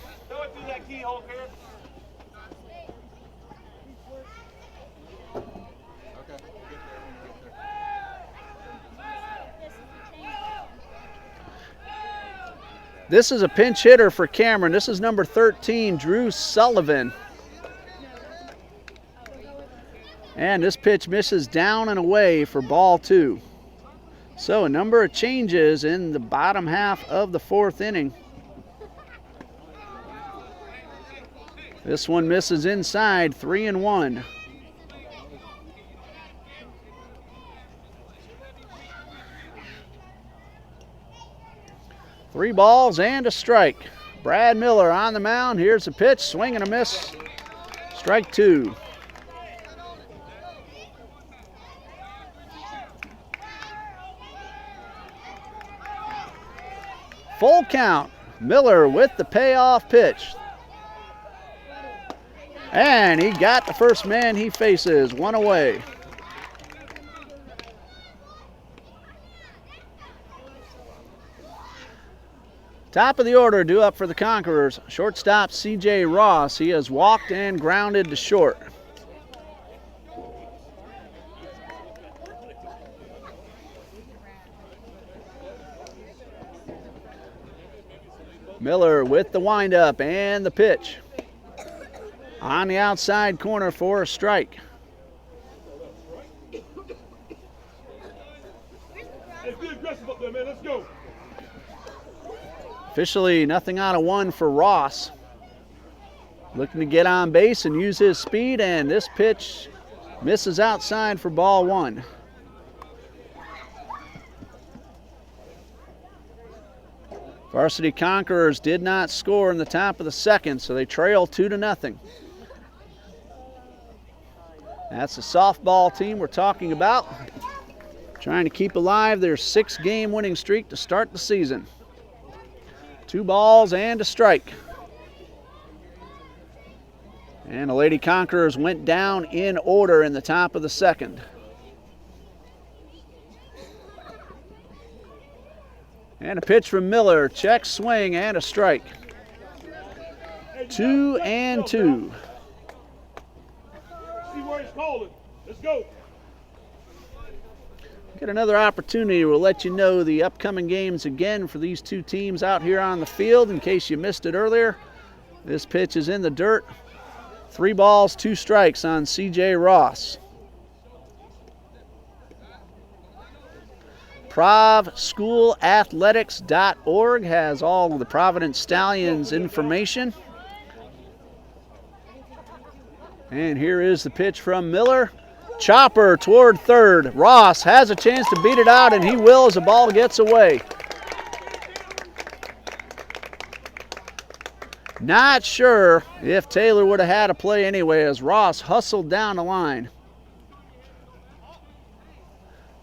This is a pinch hitter for Cameron. This is number 13, Drew Sullivan. And this pitch misses down and away for ball 2. So a number of changes in the bottom half of the 4th inning. This one misses inside, 3-1. 3 balls and a strike. Brad Miller on the mound. Here's the pitch, swing and a miss. Strike 2. Full count. Miller with the payoff pitch. And he got the first man he faces, 1 away. Top of the order due up for the Conquerors. Shortstop C.J. Ross. He has walked and grounded to short. Miller with the windup and the pitch. On the outside corner for a strike. Hey, be aggressive up there, man. Let's go. Officially nothing out of 1 for Ross. Looking to get on base and use his speed, and this pitch misses outside for ball 1. Varsity Conquerors did not score in the top of the second, so they trail 2-0. That's the softball team we're talking about. Trying to keep alive their 6-game winning streak to start the season. 2 balls and a strike. And the Lady Conquerors went down in order in the top of the second. And a pitch from Miller, check swing and a strike. 2-2. See where he's calling. Let's go. Get another opportunity. We'll let you know the upcoming games again for these 2 teams out here on the field in case you missed it earlier. This pitch is in the dirt. 3 balls, 2 strikes on C.J. Ross. ProvSchoolAthletics.org has all of the Providence Stallions information. And here is the pitch from Miller. Chopper toward third. Ross has a chance to beat it out, and he will as the ball gets away. Not sure if Taylor would have had a play anyway as Ross hustled down the line.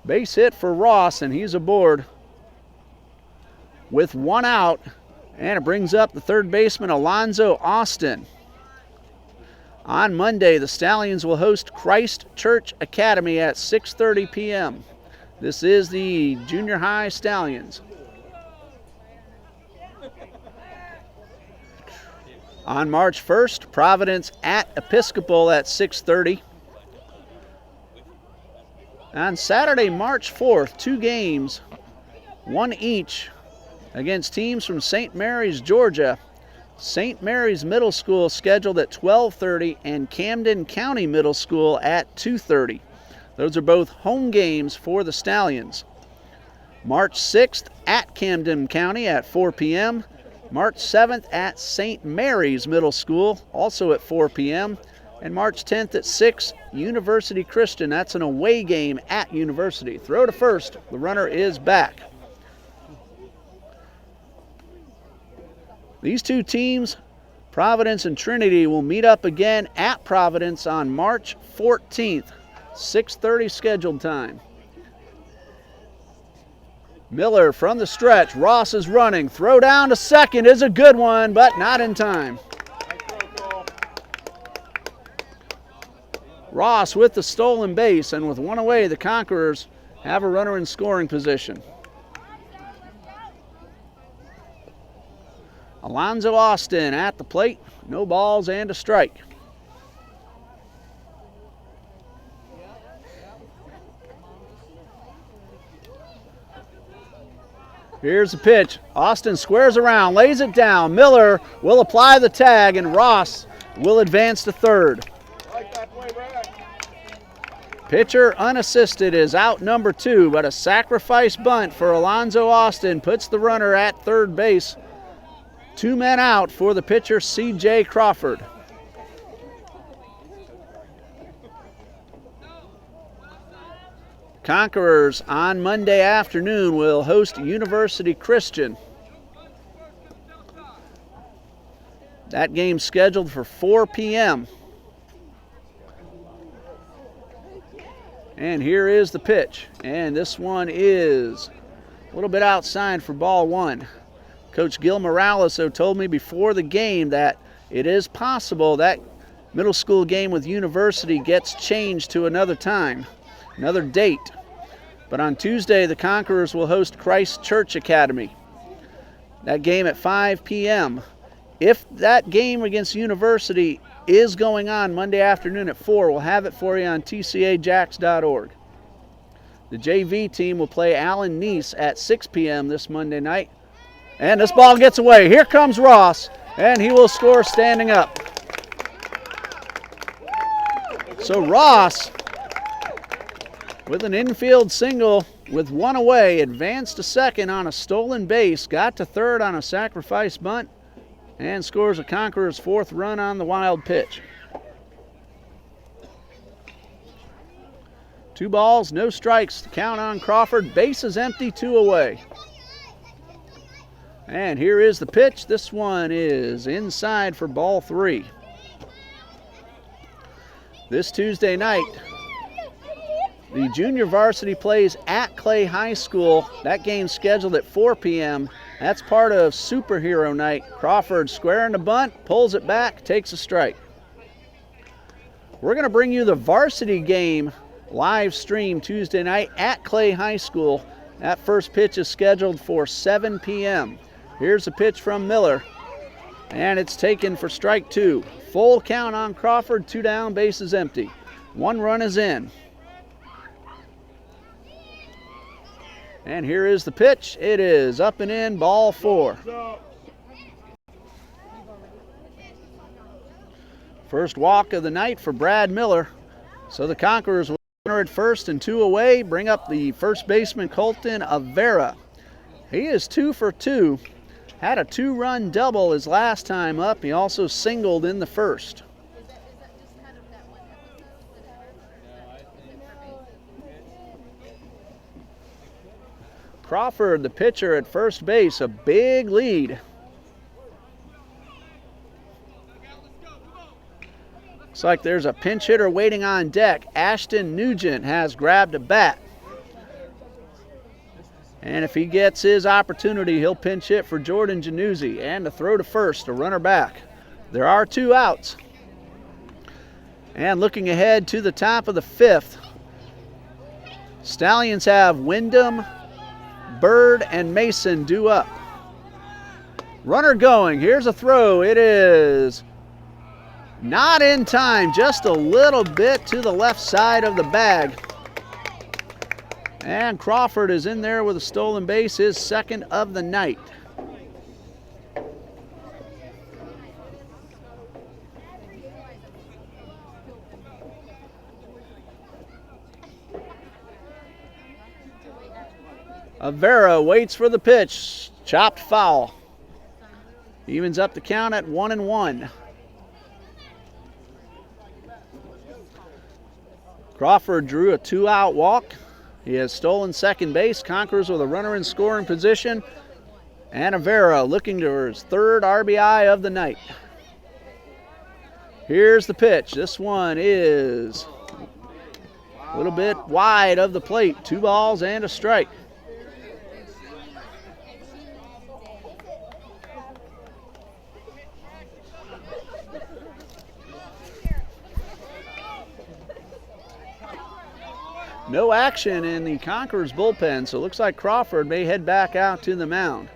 Base hit for Ross, and he's aboard with 1 out, and it brings up the third baseman, Alonzo Austin. On Monday, the Stallions will host Christ Church Academy at 6:30 p.m. This is the junior high Stallions. On March 1st, Providence at Episcopal at 6:30. On Saturday, March 4th, 2 games, 1 each, against teams from St. Mary's, Georgia. St. Mary's Middle School scheduled at 12:30 and Camden County Middle School at 2:30. Those are both home games for the Stallions. March 6th at Camden County at 4 p.m. March 7th at St. Mary's Middle School, also at 4 p.m. And March 10th at 6, University Christian. That's an away game at University. Throw to first. The runner is back. These 2 teams, Providence and Trinity, will meet up again at Providence on March 14th, 6:30 scheduled time. Miller from the stretch. Ross is running. Throw down to second is a good one, but not in time. Ross with the stolen base, and with 1 away, the Conquerors have a runner in scoring position. Alonzo Austin at the plate. No balls and a strike. Here's the pitch. Austin squares around, lays it down. Miller will apply the tag, and Ross will advance to third. Pitcher unassisted is out number 2, but a sacrifice bunt for Alonzo Austin puts the runner at third base. 2 men out for the pitcher, C.J. Crawford. Conquerors on Monday afternoon will host University Christian. That game's scheduled for 4 p.m. And here is the pitch. And this one is a little bit outside for ball one. Coach Gil Morales told me before the game that it is possible that middle school game with University gets changed to another time, another date. But on Tuesday, the Conquerors will host Christ Church Academy. That game at 5 p.m. If that game against University is going on Monday afternoon at 4, we'll have it for you on tcajax.org. The JV team will play Allen Nease at 6 p.m. this Monday night. And this ball gets away. Here comes Ross, and he will score standing up. So Ross, with an infield single with one away, advanced to second on a stolen base, got to third on a sacrifice bunt, and scores a Conquerors' 4th run on the wild pitch. 2 balls, no strikes to count on Crawford. Bases empty, 2 away. And here is the pitch. This one is inside for ball 3. This Tuesday night, the junior varsity plays at Clay High School. That game's scheduled at 4 p.m. That's part of Superhero Night. Crawford squaring the bunt, pulls it back, takes a strike. We're going to bring you the varsity game live stream Tuesday night at Clay High School. That first pitch is scheduled for 7 p.m. Here's a pitch from Miller, and it's taken for strike 2. Full count on Crawford, 2 down, bases empty. 1 run is in. And here is the pitch. It is up and in, ball 4. First walk of the night for Brad Miller. So the Conquerors will runner at first and 2 away, bring up the first baseman Colton Avera. He is 2 for 2. Had a 2-run double his last time up. He also singled in the first. Crawford, the pitcher at first base, a big lead. Looks like there's a pinch hitter waiting on deck. Ashton Nugent has grabbed a bat. And if he gets his opportunity, he'll pinch hit for Jordan Januzzi. And to throw to first, a runner back. There are 2 outs. And looking ahead to the top of the 5th, Stallions have Wyndham, Bird, and Mason due up. Runner going. Here's a throw. It is not in time. Just a little bit to the left side of the bag. And Crawford is in there with a stolen base, his 2nd of the night. Avera waits for the pitch. Chopped foul. Evens up the count at 1-1. Crawford drew a 2-out walk. He has stolen second base. Conquerors with a runner in scoring position. And Avera looking to his 3rd RBI of the night. Here's the pitch. This one is a little bit wide of the plate. 2 balls and a strike. No action in the Conquerors bullpen, so it looks like Crawford may head back out to the mound.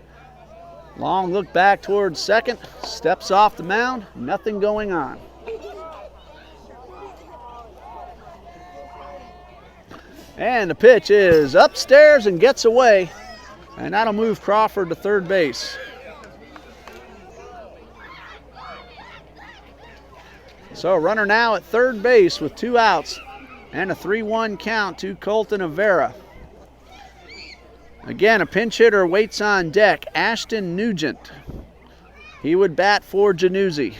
Long look back towards second, steps off the mound, nothing going on. And the pitch is upstairs and gets away, and that'll move Crawford to third base. So a runner now at third base with 2 outs. And a 3-1 count to Colton Avera. Again, a pinch hitter waits on deck, Ashton Nugent. He would bat for Januzzi.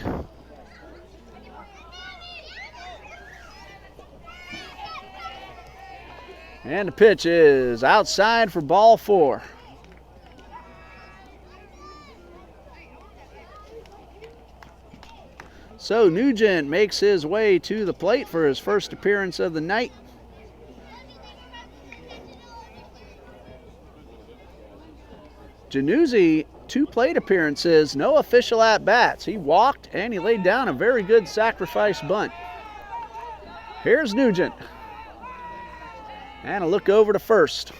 And the pitch is outside for ball 4. So Nugent makes his way to the plate for his first appearance of the night. Januzzi, 2 plate appearances, no official at-bats. He walked and he laid down a very good sacrifice bunt. Here's Nugent. And a look over to first.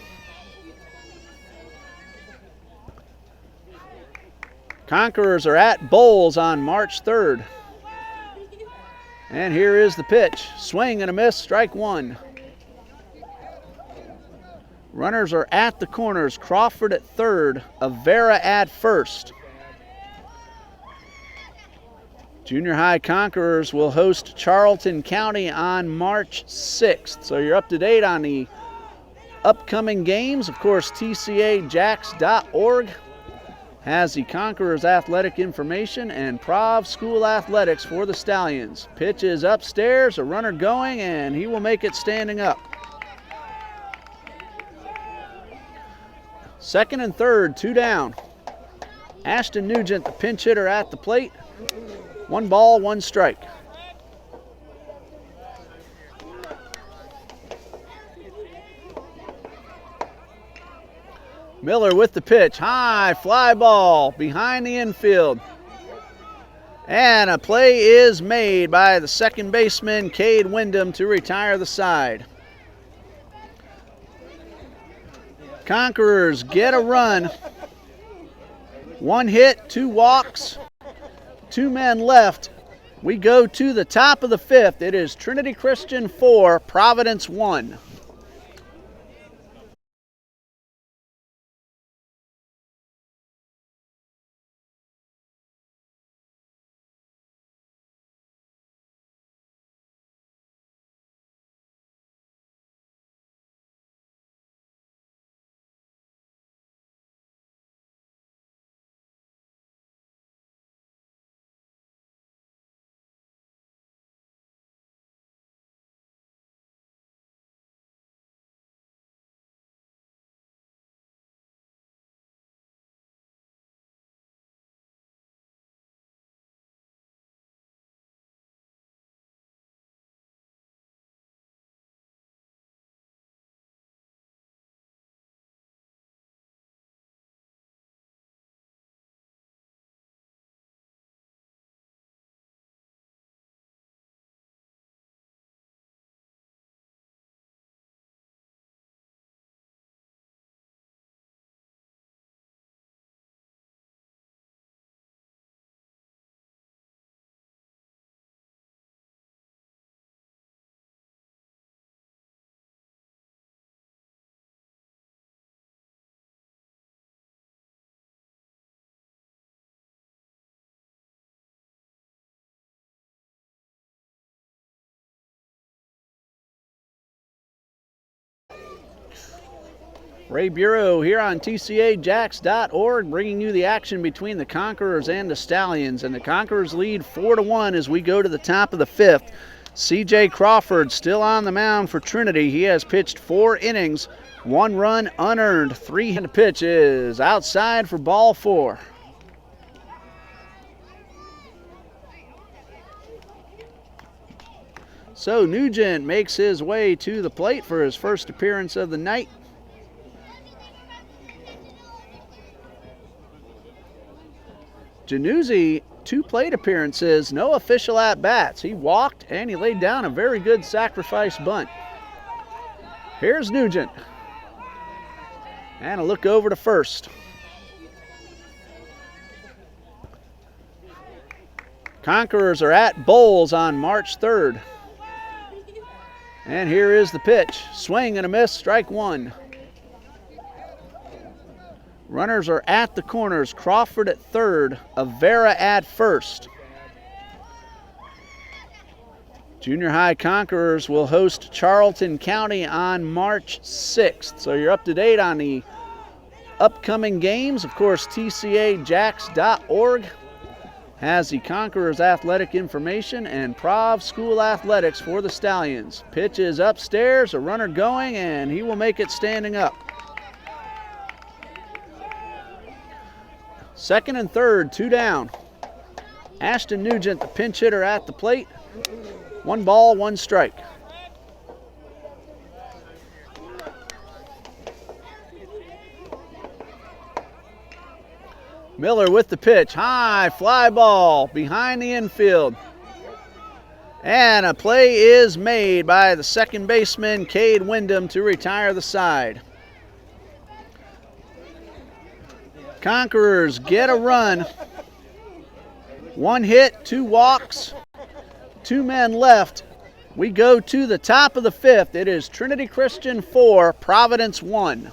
Conquerors are at Bowles on March 3rd. And here is the pitch. Swing and a miss, strike 1. Runners are at the corners. Crawford at third, Avera at first. Junior high Conquerors will host Charlton County on March 6th. So you're up to date on the upcoming games. Of course, TCAJax.org has the Conquerors athletic information and Prov School athletics for the Stallions. Pitch is upstairs, a runner going, and he will make it standing up. Second and third, 2 down. Ashton Nugent, the pinch hitter at the plate. 1 ball, 1 strike. Miller with the pitch, high fly ball behind the infield. And a play is made by the second baseman, Cade Wyndham, to retire the side. Conquerors get a run. 1 hit, 2 walks, 2 men left. We go to the top of the 5th. It is Trinity Christian 4, Providence 1. Ray Bureau here on TCAJax.org, bringing you the action between the Conquerors and the Stallions. And the Conquerors lead 4-1 as we go to the top of the 5th. C.J. Crawford still on the mound for Trinity. He has pitched 4 innings, 1 run unearned. 3 hit. The pitch is outside for ball 4. So Nugent makes his way to the plate for his first appearance of the night. Januzzi, 2 plate appearances, no official at-bats. He walked and he laid down a very good sacrifice bunt. Here's Nugent. And a look over to first. Conquerors are at Bowles on March 3rd. And here is the pitch. Swing and a miss, strike 1. Runners are at the corners. Crawford at third, Avera at first. Junior high Conquerors will host Charlton County on March 6th. So you're up to date on the upcoming games. Of course, TCAJax.org has the Conquerors athletic information and Prov School athletics for the Stallions. Pitch is upstairs, a runner going, and he will make it standing up. Second and third, 2 down. Ashton Nugent, the pinch hitter at the plate. 1 ball, 1 strike. Miller with the pitch. High fly ball behind the infield. And a play is made by the second baseman, Cade Wyndham, to retire the side. Conquerors get a run. 1 hit, 2 walks, 2 men left. We go to the top of the 5th. It is Trinity Christian 4, Providence 1.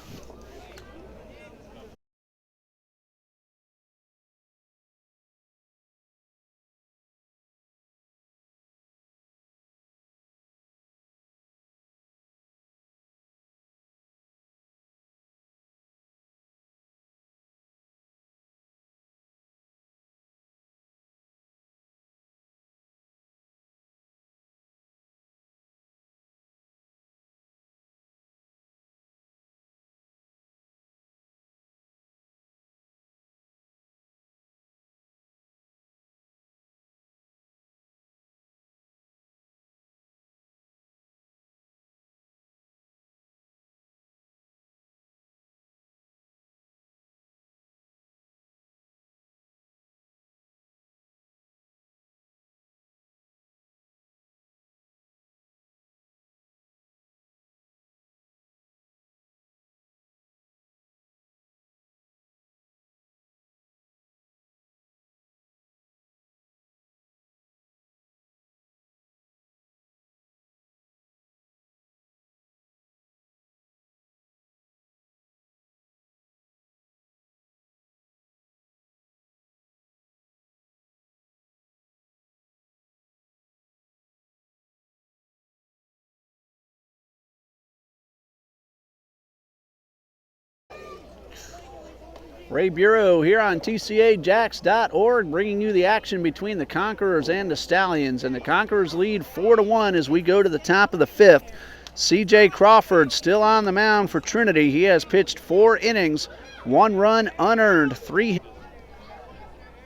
Ray Bureau here on TCAJax.org, bringing you the action between the Conquerors and the Stallions. And the Conquerors lead 4-1 as we go to the top of the 5th. C.J. Crawford still on the mound for Trinity. He has pitched 4 innings, 1 run unearned, 3.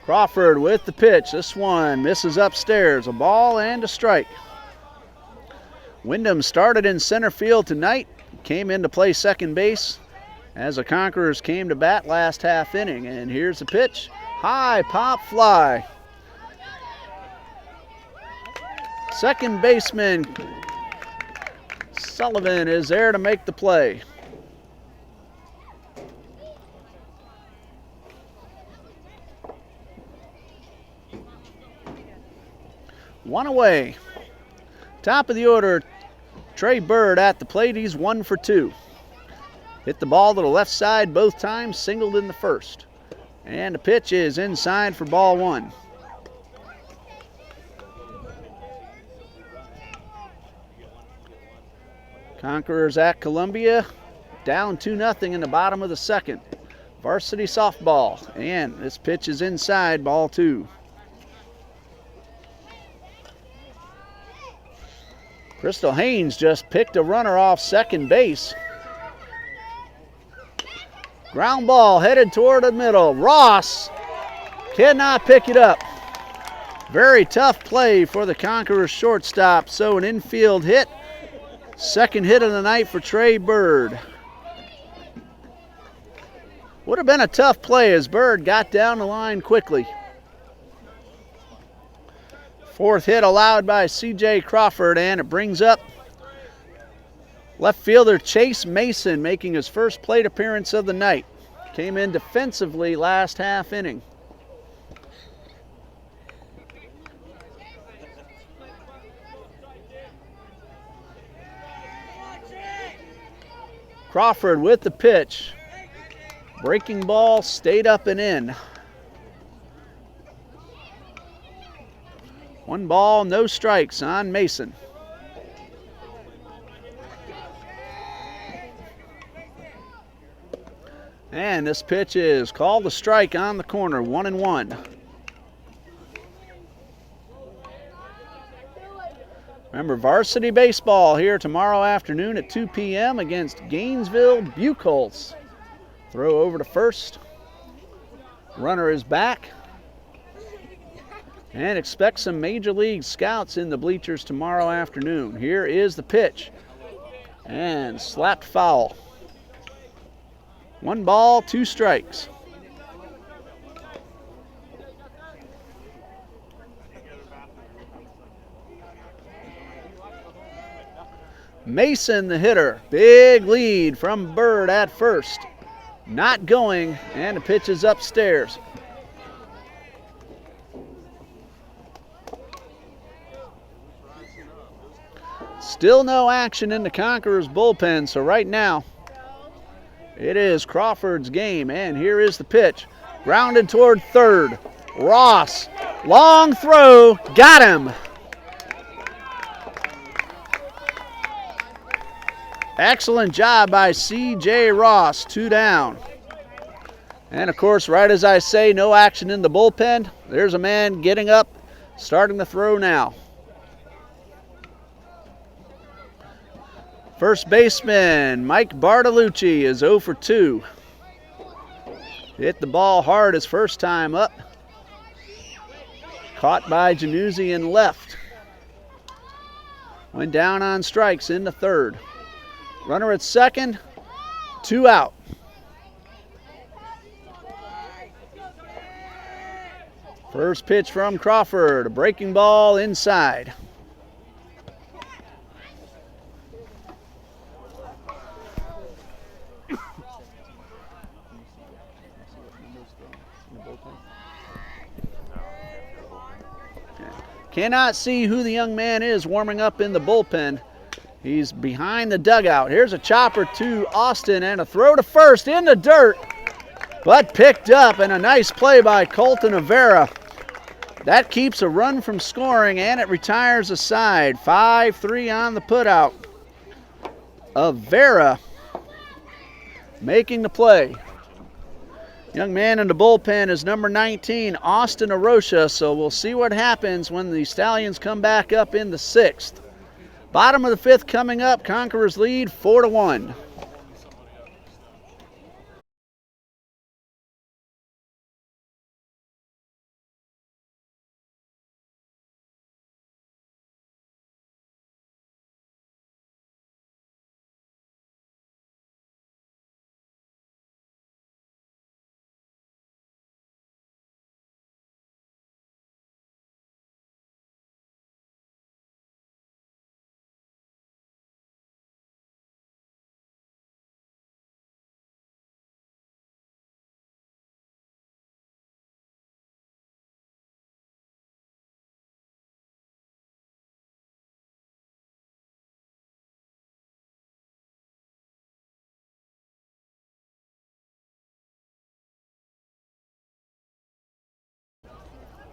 Crawford with the pitch. This one misses upstairs. A ball and a strike. Wyndham started in center field tonight. Came in to play second base as the Conquerors came to bat last half inning. And here's the pitch. High pop fly. Second baseman Sullivan is there to make the play. One away. Top of the order, Trey Bird at the plate. He's 1 for 2. Hit the ball to the left side both times, singled in the first. And the pitch is inside for ball 1. Conquerors at Columbia, down 2-0 in the bottom of the 2nd. Varsity softball, and this pitch is inside, ball 2. Crystal Haynes just picked a runner off second base. Ground ball headed toward the middle. Ross cannot pick it up. Very tough play for the Conquerors shortstop. So an infield hit. Second hit of the night for Trey Bird. Would have been a tough play as Bird got down the line quickly. 4th hit allowed by C.J. Crawford, and it brings up left fielder Chase Mason, making his first plate appearance of the night. Came in defensively last half inning. Crawford with the pitch. Breaking ball stayed up and in. 1 ball, no strikes on Mason. And this pitch is called a strike on the corner, 1-1. Remember, varsity baseball here tomorrow afternoon at 2 p.m. against Gainesville Buchholz. Throw over to first. Runner is back. And expect some major league scouts in the bleachers tomorrow afternoon. Here is the pitch. And slapped foul. 1 ball, 2 strikes. Mason, the hitter. Big lead from Bird at first. Not going, and the pitch is upstairs. Still no action in the Conquerors bullpen, so right now it is Crawford's game, and here is the pitch. Grounded toward third. Ross, long throw, got him. Excellent job by C.J. Ross, 2 down. And of course, right as I say, no action in the bullpen. There's a man getting up, starting the throw now. First baseman Mike Bartolucci is 0 for 2. Hit the ball hard his first time up. Caught by Januzzi in left. Went down on strikes in the third. Runner at second, 2 out. First pitch from Crawford, a breaking ball inside. Cannot see who the young man is warming up in the bullpen. He's behind the dugout. Here's a chopper to Austin and a throw to first in the dirt, but picked up, and a nice play by Colton Avera. That keeps a run from scoring, and it retires a side. 5-3 on the putout. Avera making the play. Young man in the bullpen is number 19, Austin Arocha, so we'll see what happens when the Stallions come back up in the 6th. Bottom of the 5th coming up, Conquerors lead 4-1.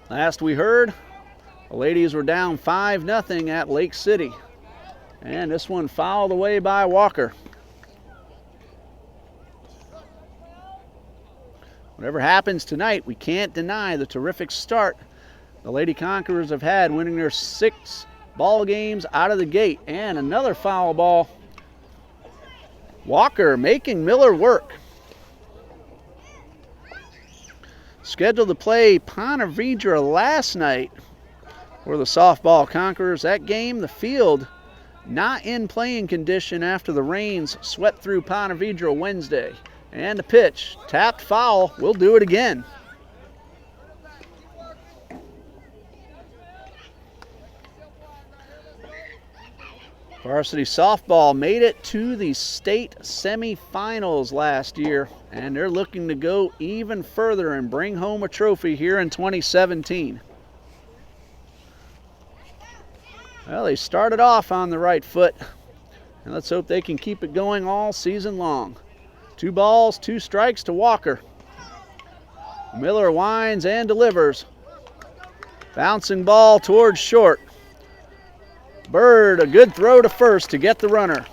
Last we heard, the ladies were down 5-0 at Lake City. And this one fouled away by Walker. Whatever happens tonight, we can't deny the terrific start the Lady Conquerors have had, winning their 6 ball games out of the gate. And another foul ball. Walker making Miller work. Scheduled to play Ponte Vedra last night for the softball Conquerors. That game, the field not in playing condition after the rains swept through Ponte Vedra Wednesday. And the pitch, tapped foul, we'll do it again. Varsity softball made it to the state semifinals last year, and they're looking to go even further and bring home a trophy here in 2017. Well, they started off on the right foot, and let's hope they can keep it going all season long. 2 balls, 2 strikes to Walker. Miller winds and delivers. Bouncing ball towards short. Bird, a good throw to first to get the runner.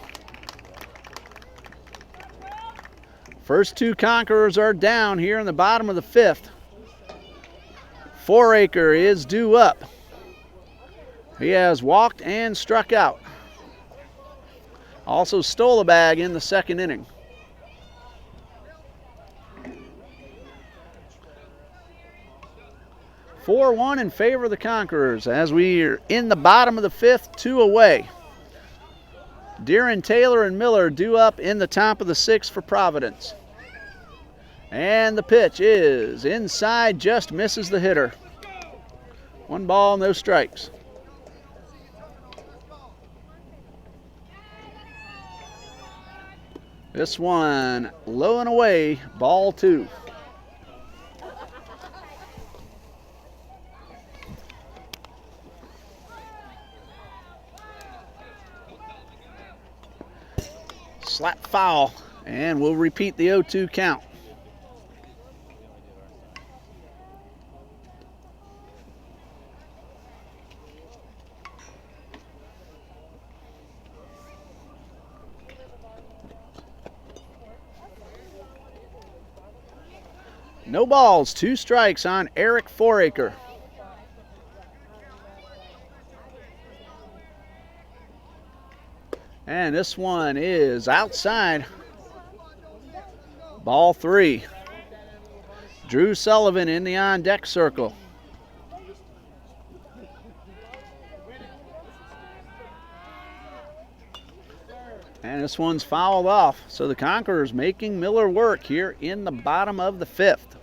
First 2 Conquerors are down here in the bottom of the 5th. Foraker is due up. He has walked and struck out. Also stole a bag in the 2nd inning. 4-1 in favor of the Conquerors as we are in the bottom of the fifth, 2 away. Deeren, Taylor, and Miller due up in the top of the sixth for Providence. And the pitch is inside, just misses the hitter. 1 ball, no strikes. This one low and away, ball 2. Slap foul, and we'll repeat the 0-2 count. No balls, 2 strikes on Eric Foraker. And this one is outside. Ball 3. Drew Sullivan in the on-deck circle. And this one's fouled off. So the Conquerors making Miller work here in the bottom of the fifth.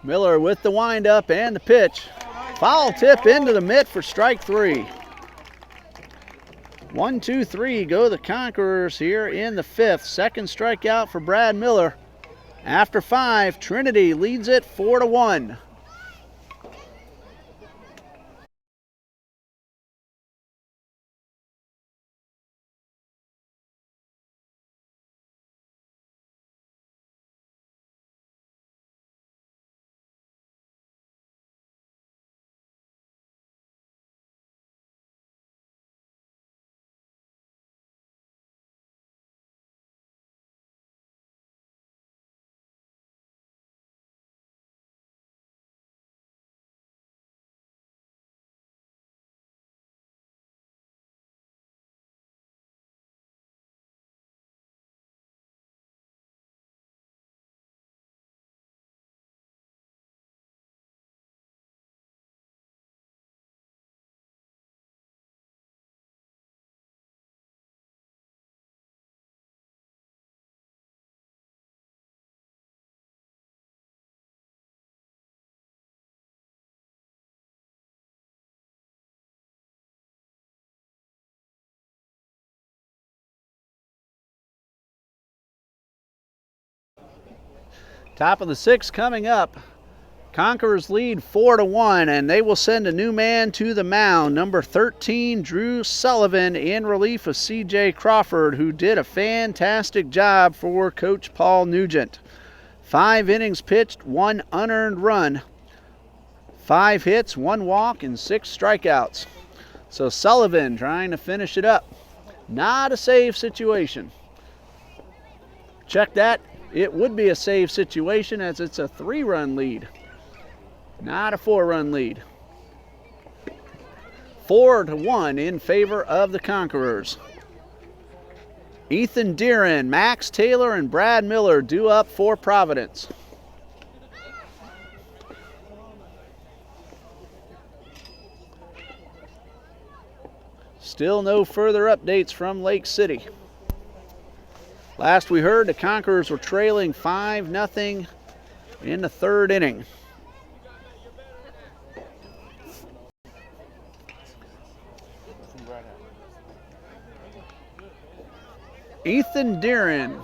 Miller with the windup and the pitch. Foul tip into the mitt for strike 3. 1, 2, 3 go the Conquerors here in the fifth. Second strikeout for Brad Miller. After 5, Trinity leads it 4-1. Top of the sixth coming up. Conquerors lead 4-1, and they will send a new man to the mound. Number 13, Drew Sullivan, in relief of C.J. Crawford, who did a fantastic job for Coach Paul Nugent. 5 innings pitched, 1 unearned run, 5 hits, 1 walk, and 6 strikeouts. So Sullivan trying to finish it up. Not a save situation. Check that. It would be a save situation as it's a 3-run lead, not a 4-run lead. 4-1 in favor of the Conquerors. Ethan Deeren, Max Taylor, and Brad Miller due up for Providence. Still no further updates from Lake City. Last we heard, the Conquerors were trailing 5-0 in the 3rd inning. Ethan Deeren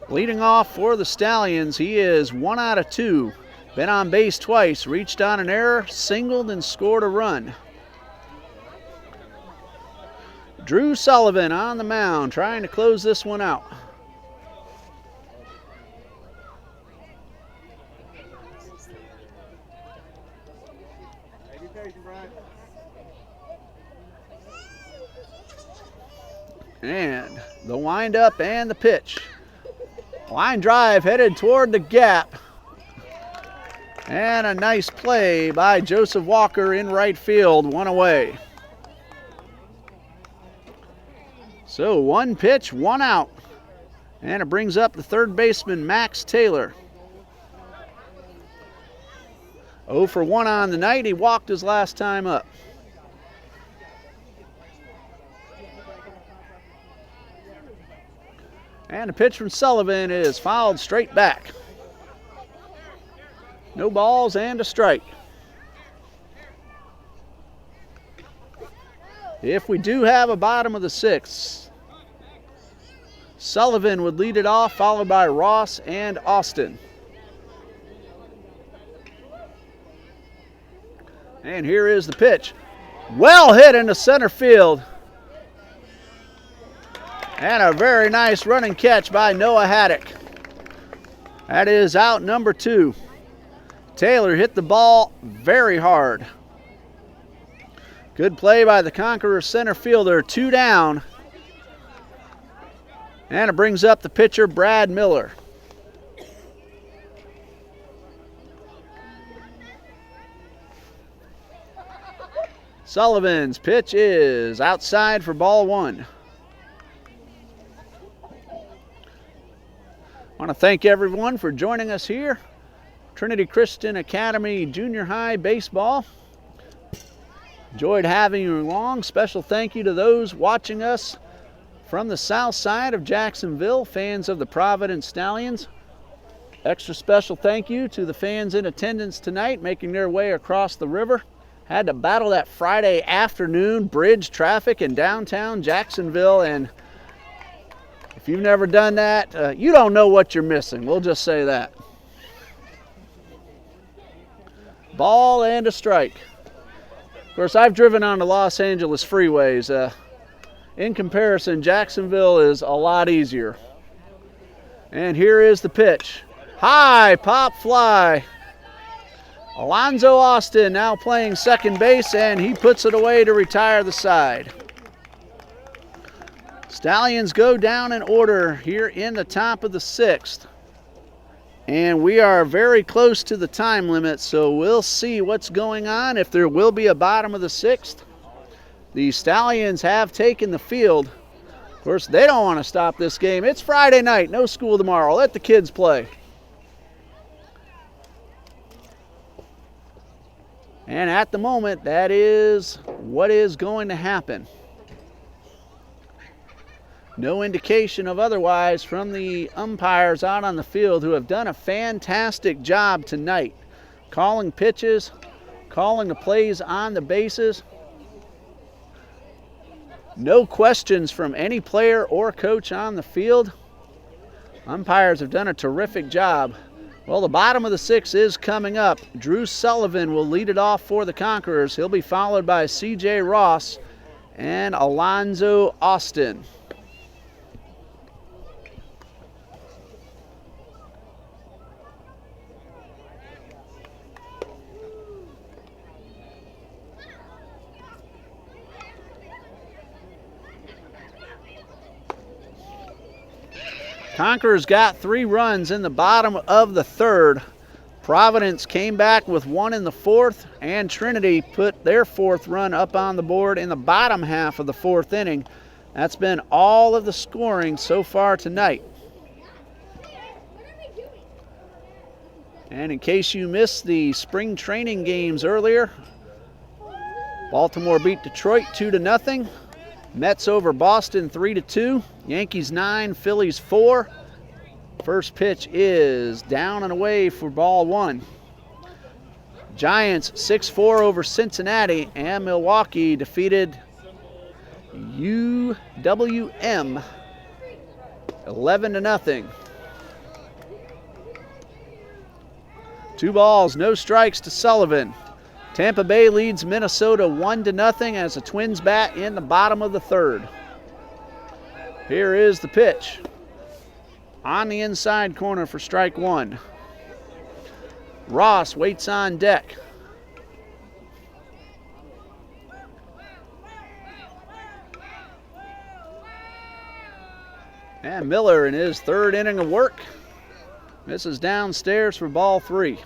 leading off for the Stallions. He is 1 out of 2. Been on base twice, reached on an error, singled, and scored a run. Drew Sullivan on the mound, trying to close this one out. And the windup and the pitch. Line drive headed toward the gap. And a nice play by Joseph Walker in right field, 1 away. So 1 pitch, 1 out. And it brings up the third baseman, Max Taylor. 0 for 1 on the night. He walked his last time up. And the pitch from Sullivan is fouled straight back. No balls and a strike. If we do have a bottom of the 6th, Sullivan would lead it off, followed by Ross and Austin. And here is the pitch. Well hit into center field. And a very nice running catch by Noah Haddock. That is out number 2. Taylor hit the ball very hard. Good play by the Conquerors center fielder. 2 down. And it brings up the pitcher, Brad Miller. Sullivan's pitch is outside for ball 1. I want to thank everyone for joining us here. Trinity Christian Academy Junior High Baseball. Enjoyed having you along. Special thank you to those watching us from the south side of Jacksonville, fans of the Providence Stallions. Extra special thank you to the fans in attendance tonight, making their way across the river. Had to battle that Friday afternoon bridge traffic in downtown Jacksonville, and if you've never done that, you don't know what you're missing. We'll just say that. Ball and a strike. Of course, I've driven on the Los Angeles freeways. In comparison, Jacksonville is a lot easier. And here is the pitch. High pop fly. Alonzo Austin now playing second base, and he puts it away to retire the side. Stallions go down in order here in the top of the 6th. And we are very close to the time limit, so we'll see what's going on, if there will be a bottom of the 6th. The Stallions have taken the field. Of course, they don't want to stop this game. It's Friday night, no school tomorrow. Let the kids play. And at the moment, that is what is going to happen. No indication of otherwise from the umpires out on the field, who have done a fantastic job tonight. Calling pitches, calling the plays on the bases. No questions from any player or coach on the field. Umpires have done a terrific job. Well, the bottom of the 6th is coming up. Drew Sullivan will lead it off for the Conquerors. He'll be followed by C.J. Ross and Alonzo Austin. Conquerors got 3 runs in the bottom of the 3rd. Providence came back with 1 in the 4th, and Trinity put their 4th run up on the board in the bottom half of the 4th inning. That's been all of the scoring so far tonight. And in case you missed the spring training games earlier, Baltimore beat Detroit 2-0. Mets over Boston 3-2. Yankees 9, Phillies 4. First pitch is down and away for ball 1. Giants 6-4 over Cincinnati, and Milwaukee defeated UWM 11-0. 2 balls, no strikes to Sullivan. Tampa Bay leads Minnesota 1-0 as the Twins bat in the bottom of the 3rd. Here is the pitch. On the inside corner for strike 1. Ross waits on deck. And Miller in his 3rd inning of work. This is downstairs for ball 3.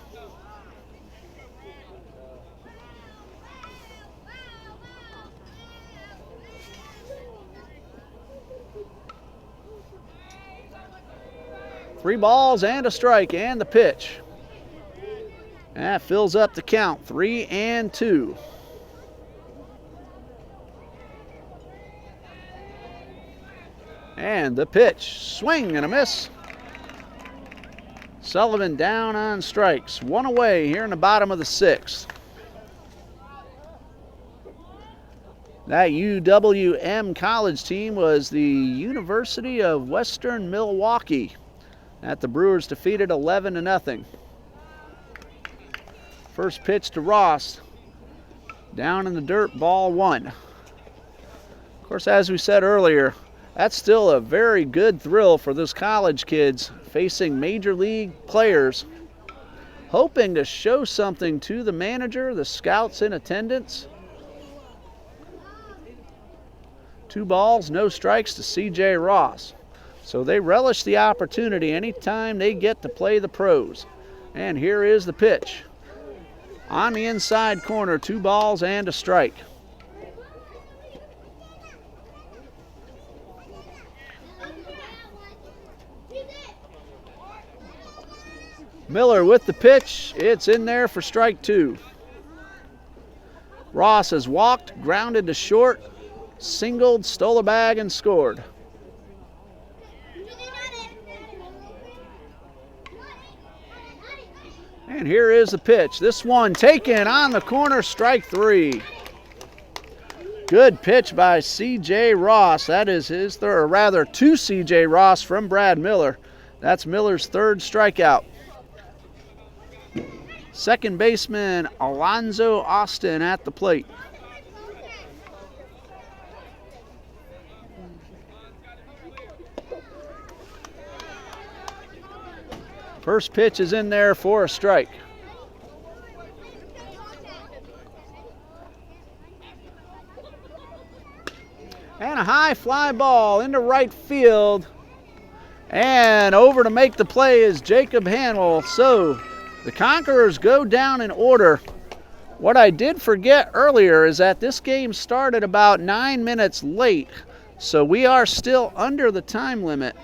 3 balls and a strike, and the pitch. That fills up the count, 3-2. And the pitch, swing and a miss. Sullivan down on strikes. 1 away here in the bottom of the 6th. That UWM college team was the University of Western Milwaukee that the Brewers defeated 11-0. First pitch to Ross. Down in the dirt, ball 1. Of course, as we said earlier, that's still a very good thrill for those college kids facing major league players, hoping to show something to the manager, the scouts in attendance. 2 balls, no strikes to C.J. Ross. So they relish the opportunity anytime they get to play the pros. And here is the pitch. On the inside corner, 2 balls and a strike. Miller with the pitch. It's in there for strike 2. Ross has walked, grounded to short, singled, stole a bag, and scored. And here is the pitch. This one taken on the corner, strike 3. Good pitch by C.J. Ross. That is his third, or rather to C.J. Ross from Brad Miller. That's Miller's 3rd strikeout. Second baseman Alonzo Austin at the plate. First pitch is in there for a strike. And a high fly ball into right field. And over to make the play is Jacob Hanwell. So the Conquerors go down in order. What I did forget earlier is that this game started about 9 minutes late. So we are still under the time limit.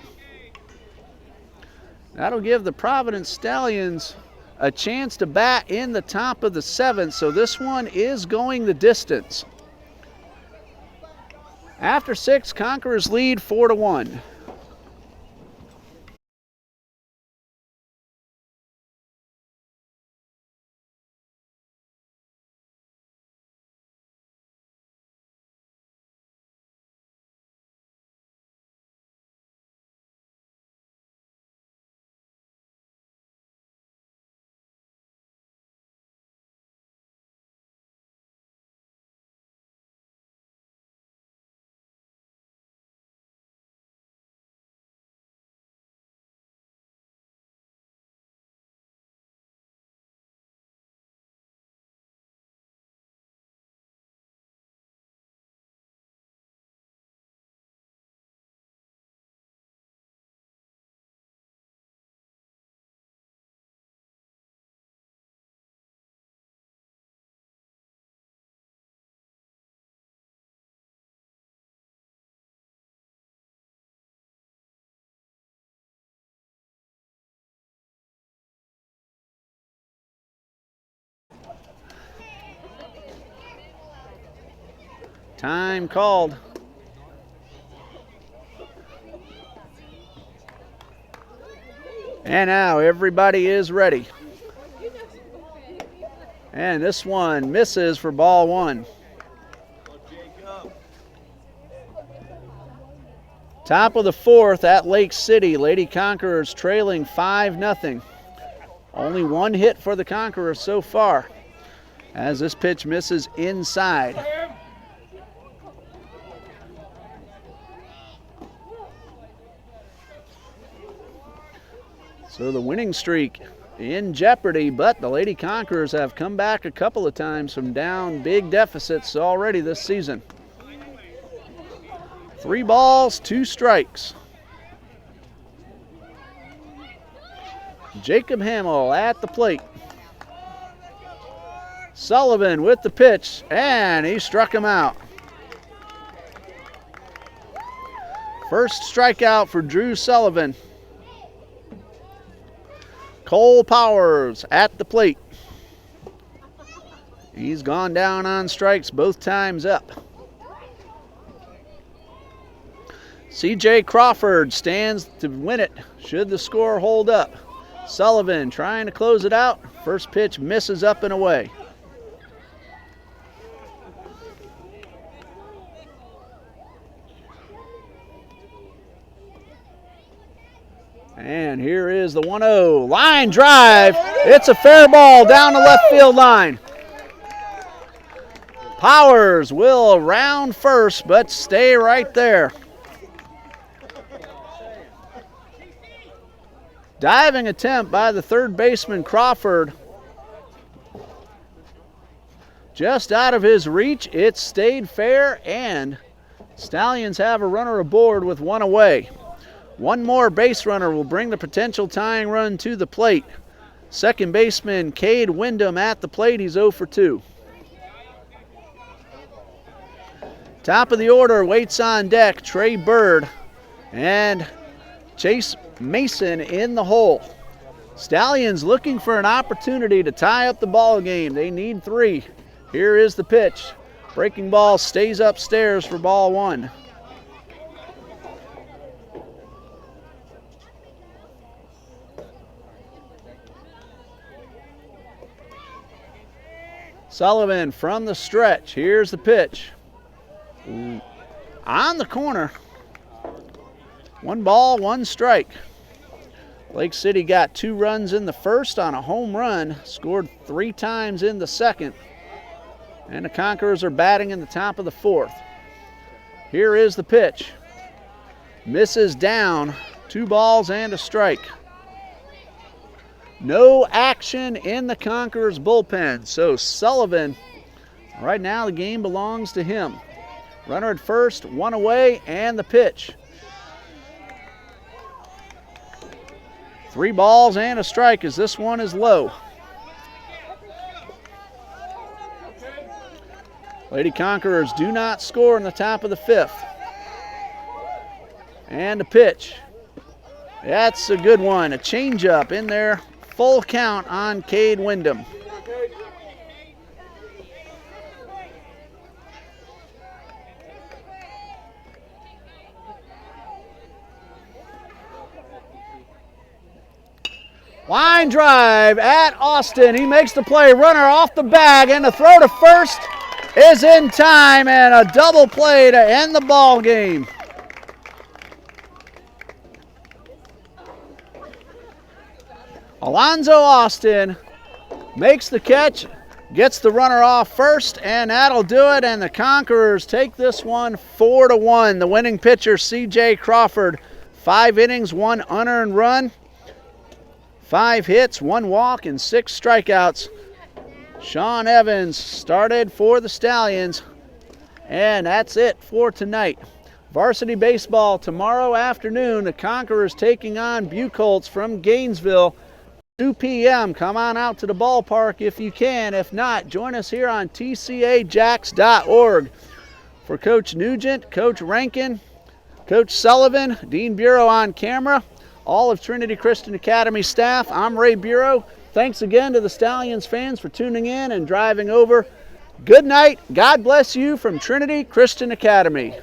That'll give the Providence Stallions a chance to bat in the top of the 7th, so this one is going the distance. After 6, Conquerors lead 4-1. Time called. And now everybody is ready. And this one misses for ball 1. Top of the 4th at Lake City. Lady Conquerors trailing 5-0. Only 1 hit for the Conquerors so far, as this pitch misses inside. So the winning streak in jeopardy, but the Lady Conquerors have come back a couple of times from down big deficits already this season. 3 balls, 2 strikes. Jacob Hamill at the plate. Sullivan with the pitch, and he struck him out. First strikeout for Drew Sullivan. Cole Powers at the plate. He's gone down on strikes both times up. CJ Crawford stands to win it should the score hold up. Sullivan trying to close it out. First pitch misses up and away. And here is the 1-0. Line drive. It's a fair ball down the left field line. Powers will round first, but stay right there. Diving attempt by the third baseman Crawford. Just out of his reach. It stayed fair, and Stallions have a runner aboard with one away. One more base runner will bring the potential tying run to the plate. Second baseman Cade Wyndham at the plate. He's 0 for 2. Top of the order waits on deck. Trey Bird and Chase Mason in the hole. Stallions looking for an opportunity to tie up the ball game. They need 3. Here is the pitch. Breaking ball stays upstairs for ball 1. Sullivan from the stretch. Here's the pitch. On the corner. 1 ball, 1 strike. Lake City got 2 runs in the first on a home run, scored 3 times in the second. And the Conquerors are batting in the top of the 4th. Here is the pitch. Misses down. 2 balls and a strike. No action in the Conquerors bullpen. So Sullivan, right now the game belongs to him. Runner at first, 1 away, and the pitch. 3 balls and a strike as this one is low. Lady Conquerors do not score in the top of the 5th. And a pitch. That's a good one. A changeup in there. Full count on Cade Wyndham. Line drive at Austin. He makes the play. Runner off the bag, and the throw to first is in time, and a double play to end the ball game. Alonzo Austin makes the catch, gets the runner off first, and that'll do it, and the Conquerors take this one 4-1. The winning pitcher, CJ Crawford, 5 innings, 1 unearned run, 5 hits, 1 walk, and 6 strikeouts. Sean Evans started for the Stallions, and that's it for tonight. Varsity baseball tomorrow afternoon. The Conquerors taking on Bucolts from Gainesville. 2 p.m. Come on out to the ballpark if you can. If not, join us here on tcajax.org. For Coach Nugent, Coach Rankin, Coach Sullivan, Dean Bureau on camera, all of Trinity Christian Academy staff, I'm Ray Bureau. Thanks again to the Stallions fans for tuning in and driving over. Good night. God bless you from Trinity Christian Academy.